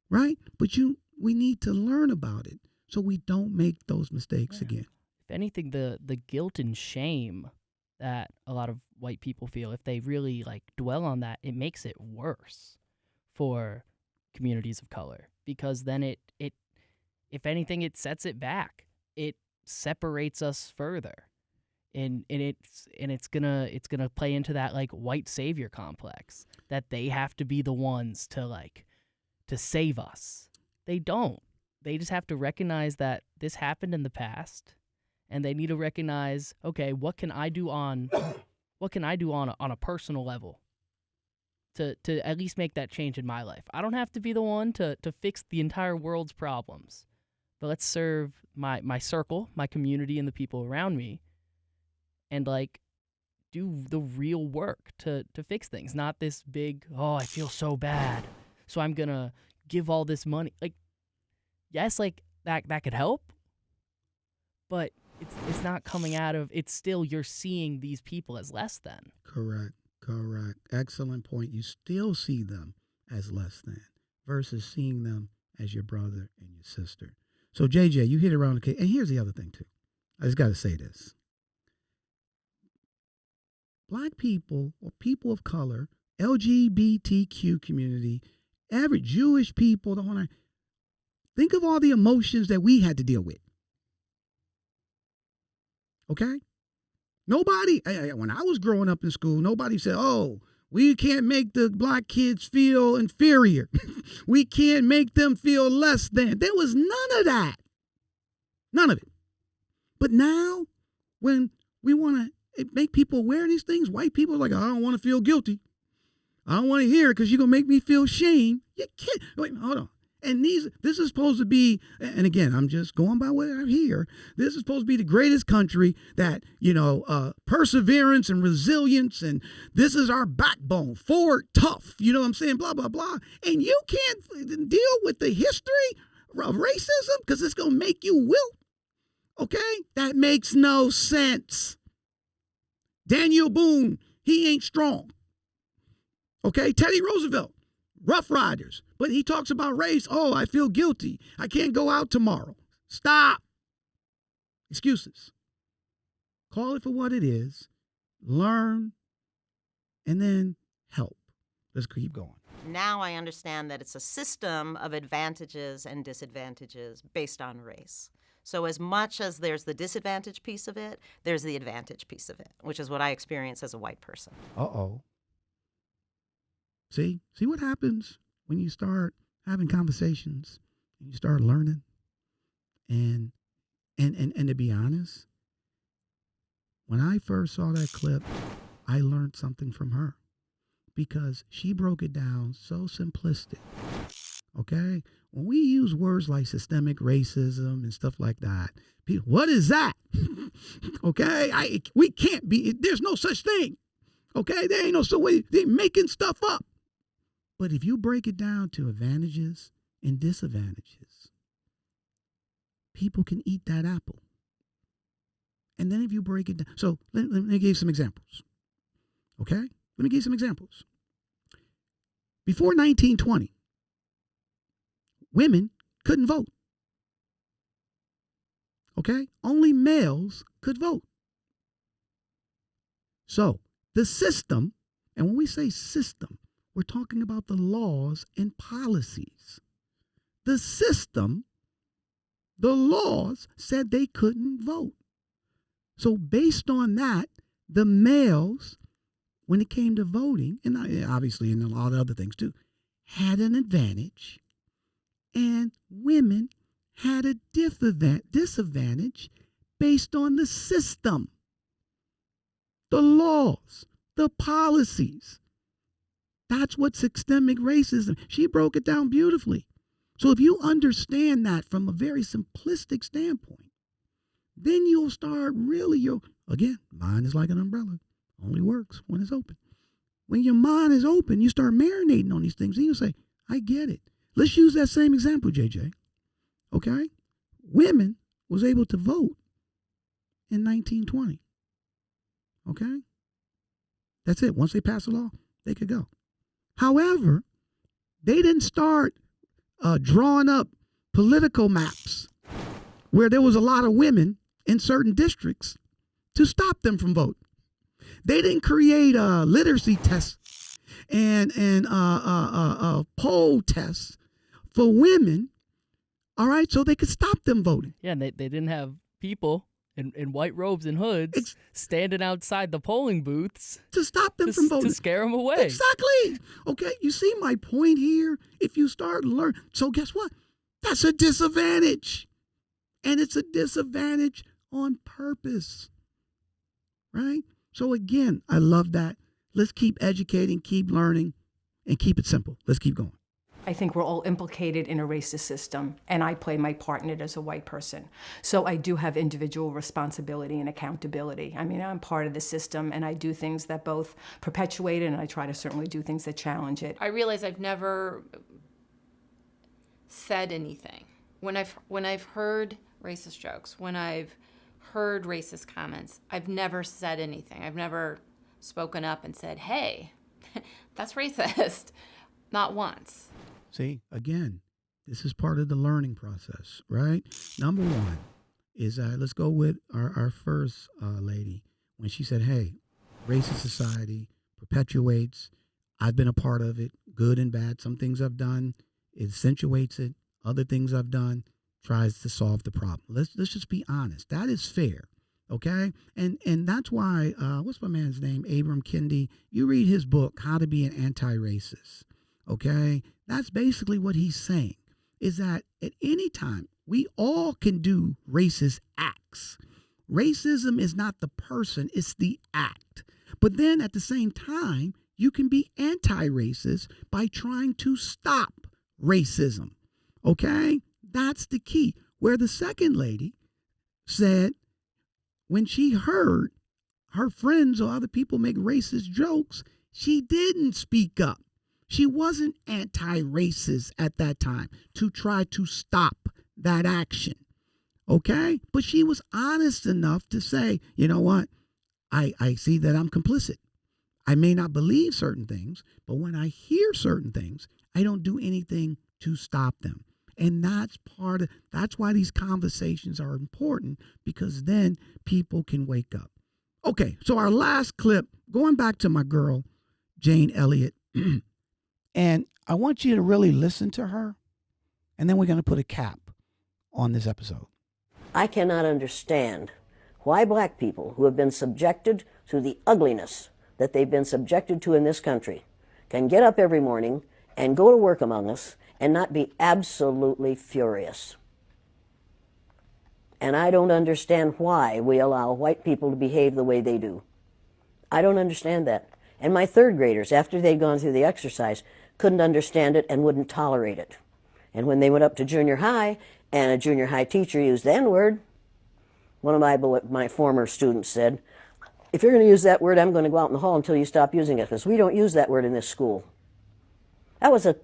Right? But we need to learn about it so we don't make those mistakes again. If anything, the guilt and shame that a lot of white people feel, if they really dwell on that, it makes it worse for communities of color, because then it if anything, it sets it back. It separates us further, and it's gonna play into that white savior complex, that they have to be the ones to save us. They don't. They just have to recognize that this happened in the past, and they need to recognize, okay, what can I do on a personal level to at least make that change in my life. I don't have to be the one to fix the entire world's problems, but let's serve my circle, my community, and the people around me, and do the real work to fix things. Not this big, I feel so bad, so I'm gonna give all this money. Yes, that could help, but it's not coming out of, it's still, you're seeing these people as less than. Correct. Excellent point. You still see them as less than versus seeing them as your brother and your sister. So JJ, you hit around the case. And here's the other thing too. I just got to say this. Black people or people of color, LGBTQ community, average Jewish people, think of all the emotions that we had to deal with. Okay? Nobody, when I was growing up in school, nobody said, we can't make the black kids feel inferior. We can't make them feel less than. There was none of that. None of it. But now, when we want to make people aware of these things, white people are like, I don't want to feel guilty. I don't want to hear it because you're going to make me feel shame. You can't. Wait, hold on. And this is supposed to be, and again, I'm just going by what I hear. This is supposed to be the greatest country that, perseverance and resilience, and this is our backbone, forward, tough, you know what I'm saying, blah, blah, blah. And you can't deal with the history of racism because it's going to make you wilt. Okay? That makes no sense. Daniel Boone, he ain't strong. Okay? Teddy Roosevelt. Rough Riders. But he talks about race. I feel guilty. I can't go out tomorrow. Stop. Excuses. Call it for what it is. Learn. And then help. Let's keep going. Now I understand that it's a system of advantages and disadvantages based on race. So as much as there's the disadvantage piece of it, there's the advantage piece of it, which is what I experience as a white person. Uh-oh. See what happens when you start having conversations and you start learning. And to be honest, when I first saw that clip, I learned something from her because she broke it down so simplistic. Okay? When we use words like systemic racism and stuff like that, people, what is that? Okay? We can't be, there's no such thing. Okay? There ain't no so way, they're making stuff up. But if you break it down to advantages and disadvantages, people can eat that apple. And then if you break it down, so let me give you some examples. Okay? Let me give you some examples. Before 1920, women couldn't vote. Okay? Only males could vote. So the system, and when we say system, we're talking about the laws and policies. The system, the laws said they couldn't vote. So based on that, the males, when it came to voting, and obviously in a lot of other things too, had an advantage, and women had a disadvantage based on the system, the laws, the policies. That's what systemic racism. She broke it down beautifully. So if you understand that from a very simplistic standpoint, then you'll start really, again, mind is like an umbrella. Only works when it's open. When your mind is open, you start marinating on these things and you say, I get it. Let's use that same example, JJ. Okay? Women was able to vote in 1920. Okay? That's it. Once they passed the law, they could go. However, they didn't start drawing up political maps where there was a lot of women in certain districts to stop them from voting. They didn't create literacy tests and poll tests for women, all right, so they could stop them voting. Yeah, and they didn't have people in white robes and hoods standing outside the polling booths to stop them from voting. To scare them away. Exactly. Okay, you see my point here? If you start learning. So guess what? That's a disadvantage. And it's a disadvantage on purpose. Right? So again, I love that. Let's keep educating, keep learning, and keep it simple. Let's keep going. I think we're all implicated in a racist system, and I play my part in it as a white person. So I do have individual responsibility and accountability. I mean, I'm part of the system, and I do things that both perpetuate it, and I try to certainly do things that challenge it. I realize I've never said anything. When I've heard racist jokes, when I've heard racist comments, I've never said anything. I've never spoken up and said, hey, that's racist. Not once. See, again, this is part of the learning process, right? Number one is, let's go with our first lady. When she said, hey, racist society perpetuates. I've been a part of it, good and bad. Some things I've done, it accentuates it. Other things I've done tries to solve the problem. Let's just be honest. That is fair, okay? And that's why, what's my man's name? Abram Kendi. You read his book, How to Be an Anti-Racist. Okay, that's basically what he's saying, is that at any time, we all can do racist acts. Racism is not the person, it's the act. But then at the same time, you can be anti-racist by trying to stop racism. Okay, that's the key. Where the second lady said when she heard her friends or other people make racist jokes, she didn't speak up. She wasn't anti-racist at that time to try to stop that action, okay? But she was honest enough to say, you know what? I see that I'm complicit. I may not believe certain things, but when I hear certain things, I don't do anything to stop them. And that's why these conversations are important, because then people can wake up. Okay, so our last clip, going back to my girl, Jane Elliott. And I want you to really listen to her, and then we're going to put a cap on this episode. I cannot understand why black people who have been subjected to the ugliness that they've been subjected to in this country can get up every morning and go to work among us and not be absolutely furious. And I don't understand why we allow white people to behave the way they do. I don't understand that. And my third graders, after they'd gone through the exercise, couldn't understand it and wouldn't tolerate it. And when they went up to junior high and a junior high teacher used the N-word, one of my former students said, if you're going to use that word, I'm going to go out in the hall until you stop using it, because we don't use that word in this school. That was a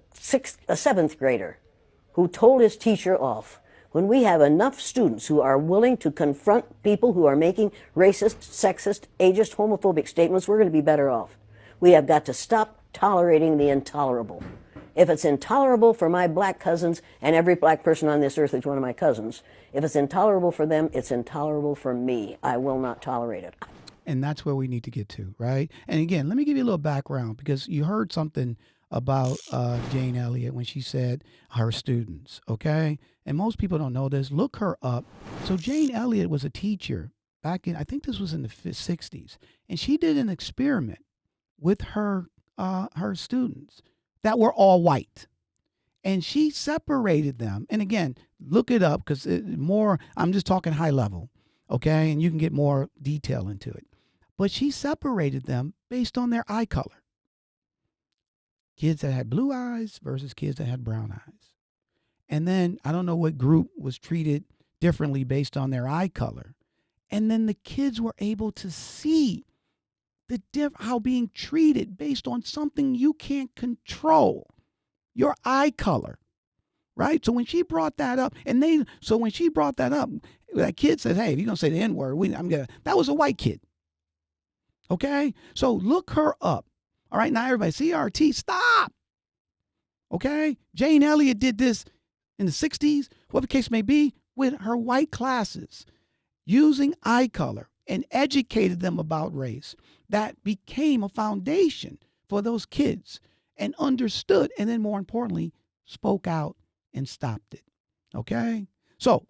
seventh grader who told his teacher off When we have enough students who are willing to confront people who are making racist, sexist, ageist, homophobic statements, we're going to be better off. We have got to stop tolerating the intolerable. If it's intolerable for my black cousins, and every black person on this earth is one of my cousins, if it's intolerable for them, it's intolerable for me. I will not tolerate it. And that's where we need to get to, right? And again, let me give you a little background, because you heard something about Jane Elliott when she said her students, okay? And most people don't know this. Look her up. So Jane Elliott was a teacher back in, I think this was in the 60s, and she did an experiment with her students that were all white. And she separated them. And again, look it up, because I'm just talking high level, okay? And you can get more detail into it. But she separated them based on their eye color. Kids that had blue eyes versus kids that had brown eyes. And then I don't know what group was treated differently based on their eye color. And then the kids were able to see how being treated based on something you can't control, your eye color, right? So when she brought that up, that kid said, "Hey, if you're gonna say the N-word, that was a white kid." Okay, so look her up. All right, now everybody, CRT, stop. Okay, Jane Elliott did this in the 60s, whatever the case may be, with her white classes, using eye color, and educated them about race. That became a foundation for those kids, and understood, and then more importantly, spoke out and stopped it. Okay? So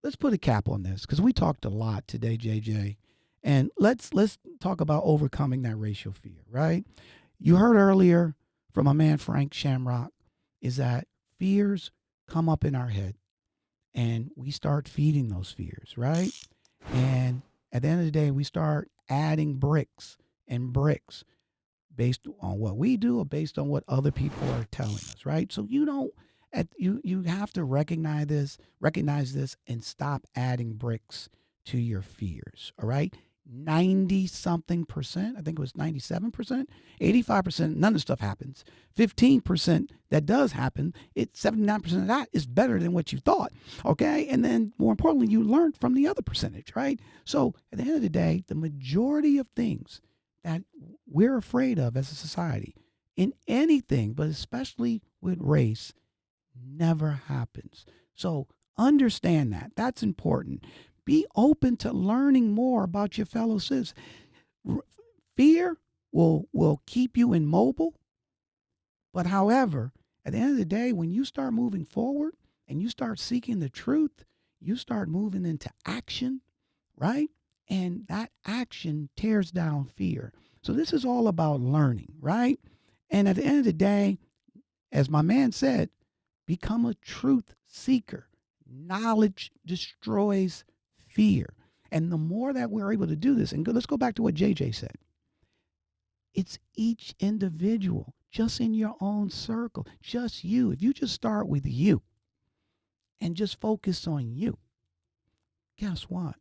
let's put a cap on this, because we talked a lot today, JJ. And let's talk about overcoming that racial fear, right? You heard earlier from my man Frank Shamrock is that fears come up in our head, and we start feeding those fears, right? And at the end of the day, we start adding bricks and bricks based on what we do or based on what other people are telling us, right? So you have to recognize this and stop adding bricks to your fears, all right? 90-something%, I think it was 97%, 85%, none of the stuff happens. 15% that does happen, 79% of that is better than what you thought, okay? And then more importantly, you learned from the other percentage, right? So at the end of the day, the majority of things that we're afraid of as a society in anything, but especially with race, never happens. So understand that. That's important. Be open to learning more about your fellow citizens. Fear will keep you immobile. But however, at the end of the day, when you start moving forward and you start seeking the truth, you start moving into action, right? And that action tears down fear. So this is all about learning, right? And at the end of the day, as my man said, become a truth seeker. Knowledge destroys fear. And the more that we're able to do this, and let's go back to what JJ said. It's each individual, just in your own circle, just you. If you just start with you and just focus on you, guess what?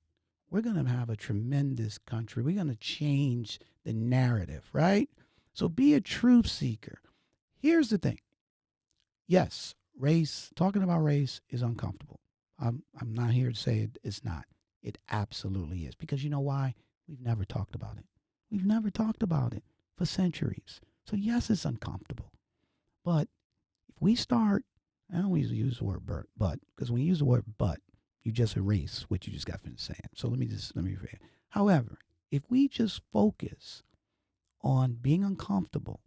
We're going to have a tremendous country. We're going to change the narrative, right? So be a truth seeker. Here's the thing. Yes, talking about race is uncomfortable. I'm not here to say it's not. It absolutely is. Because you know why? We've never talked about it. We've never talked about it for centuries. So yes, it's uncomfortable. But if we start, I don't always use the word but, because when you use the word but, you just erase what you just got finished saying. So let me rephrase. However, if we just focus on being uncomfortable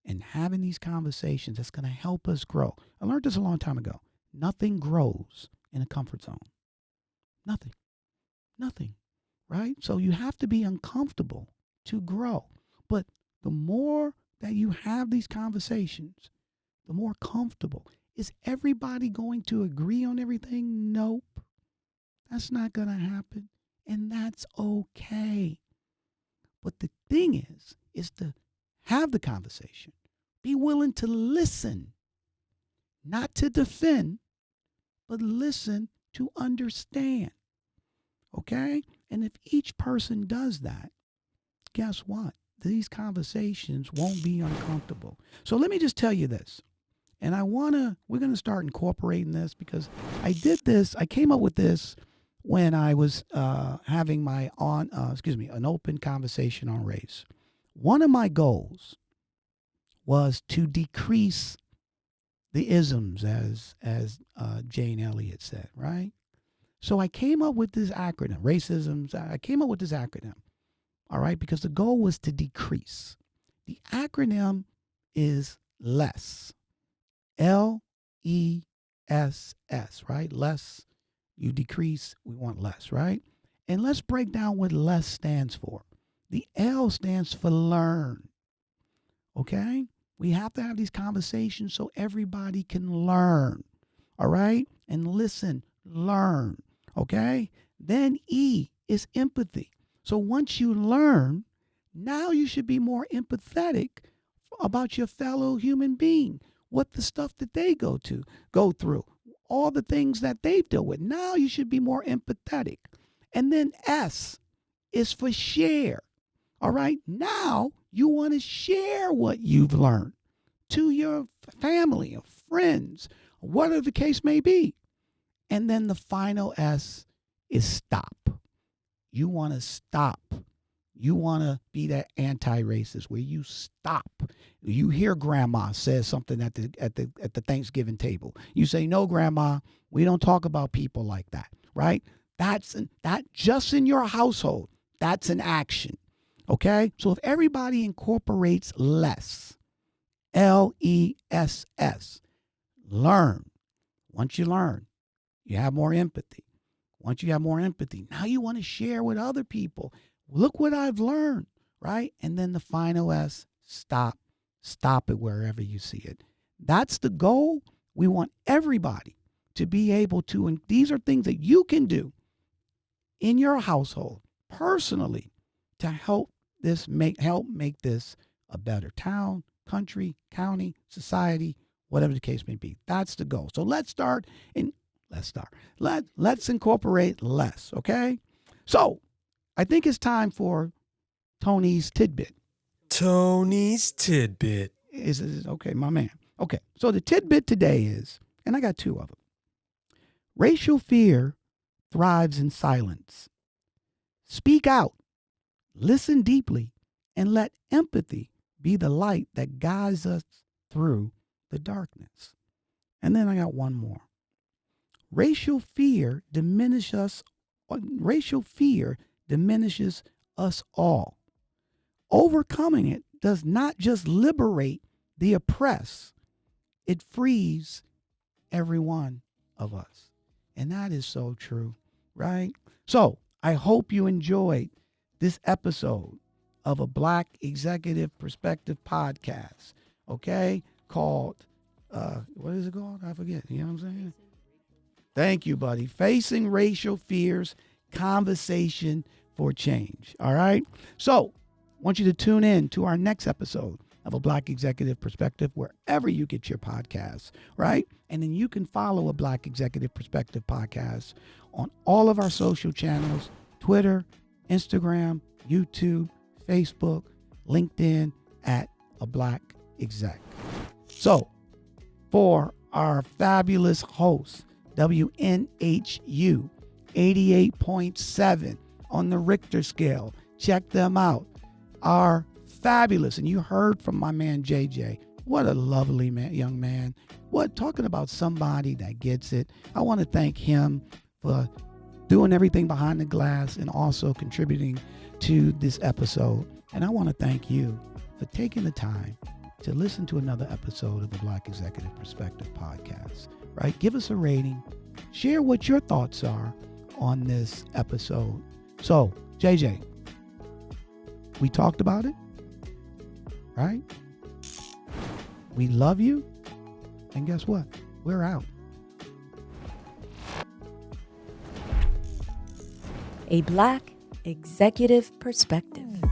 and having these conversations, that's going to help us grow. I learned this a long time ago. Nothing grows in a comfort zone. Nothing, right? So you have to be uncomfortable to grow. But the more that you have these conversations, the more comfortable. Is everybody going to agree on everything? Nope. That's not going to happen. And that's okay. But the thing is to have the conversation. Be willing to listen, not to defend, but listen to understand. Okay? And if each person does that, guess what? These conversations won't be uncomfortable. So let me just tell you this. And we're going to start incorporating this because I came up with this when I was having an open conversation on race. One of my goals was to decrease the isms, as Jane Elliott said, right? So I came up with this acronym, racism. I came up with this acronym, all right, because the goal was to decrease. The acronym is LESS, LESS, right? Less, you decrease, we want less, right? And let's break down what LESS stands for. The L stands for learn, okay? We have to have these conversations so everybody can learn, all right? And listen, learn, okay? Then E is empathy. So once you learn, now you should be more empathetic about your fellow human being, what the stuff that they go through, all the things that they deal with. Now you should be more empathetic. And then S is for share, all right? Now you want to share what you've learned to your family or friends, whatever the case may be. And then the final S is stop. You want to stop. You want to be that anti-racist where you stop. You hear grandma says something at the Thanksgiving table. You say, "No, grandma, we don't talk about people like that," right? That just in your household, that's an action. Okay? So if everybody incorporates less, LESS, learn. Once you learn, you have more empathy. Once you have more empathy, now you want to share with other people. Look what I've learned, right? And then the final S, stop. Stop it wherever you see it. That's the goal. We want everybody to be able to, and these are things that you can do in your household personally to help make this a better town, country, county, society, whatever the case may be. That's the goal. So let's incorporate less, okay? So I think it's time for Tony's Tidbit. Tony's Tidbit. Is okay, my man. Okay, so the tidbit today is, and I got two of them. Racial fear thrives in silence. Speak out, listen deeply, and let empathy be the light that guides us through the darkness. And then I got one more. Racial fear diminishes us all. Overcoming it does not just liberate the oppressed, it frees every one of us. And that is so true, right? So I hope you enjoyed this episode of a Black Executive Perspective podcast, okay? Called, what is it called? I forget. You know what I'm saying? Thank you, buddy. Facing Racial Fears, Conversation for Change. All right? So I want you to tune in to our next episode of a Black Executive Perspective wherever you get your podcasts, right? And then you can follow a Black Executive Perspective podcast on all of our social channels, Twitter, Instagram, YouTube, Facebook, LinkedIn, at a Black Exec. So for our fabulous hosts, WNHU 88.7 on the Richter scale. Check them out. Are fabulous. And you heard from my man JJ. What a lovely young man. Talking about somebody that gets it. I want to thank him for doing everything behind the glass and also contributing to this episode. And I want to thank you for taking the time to listen to another episode of the Black Executive Perspective podcast, right? Give us a rating. Share what your thoughts are on this episode. So, JJ, we talked about it, right? We love you. And guess what? We're out. A Black Executive Perspective.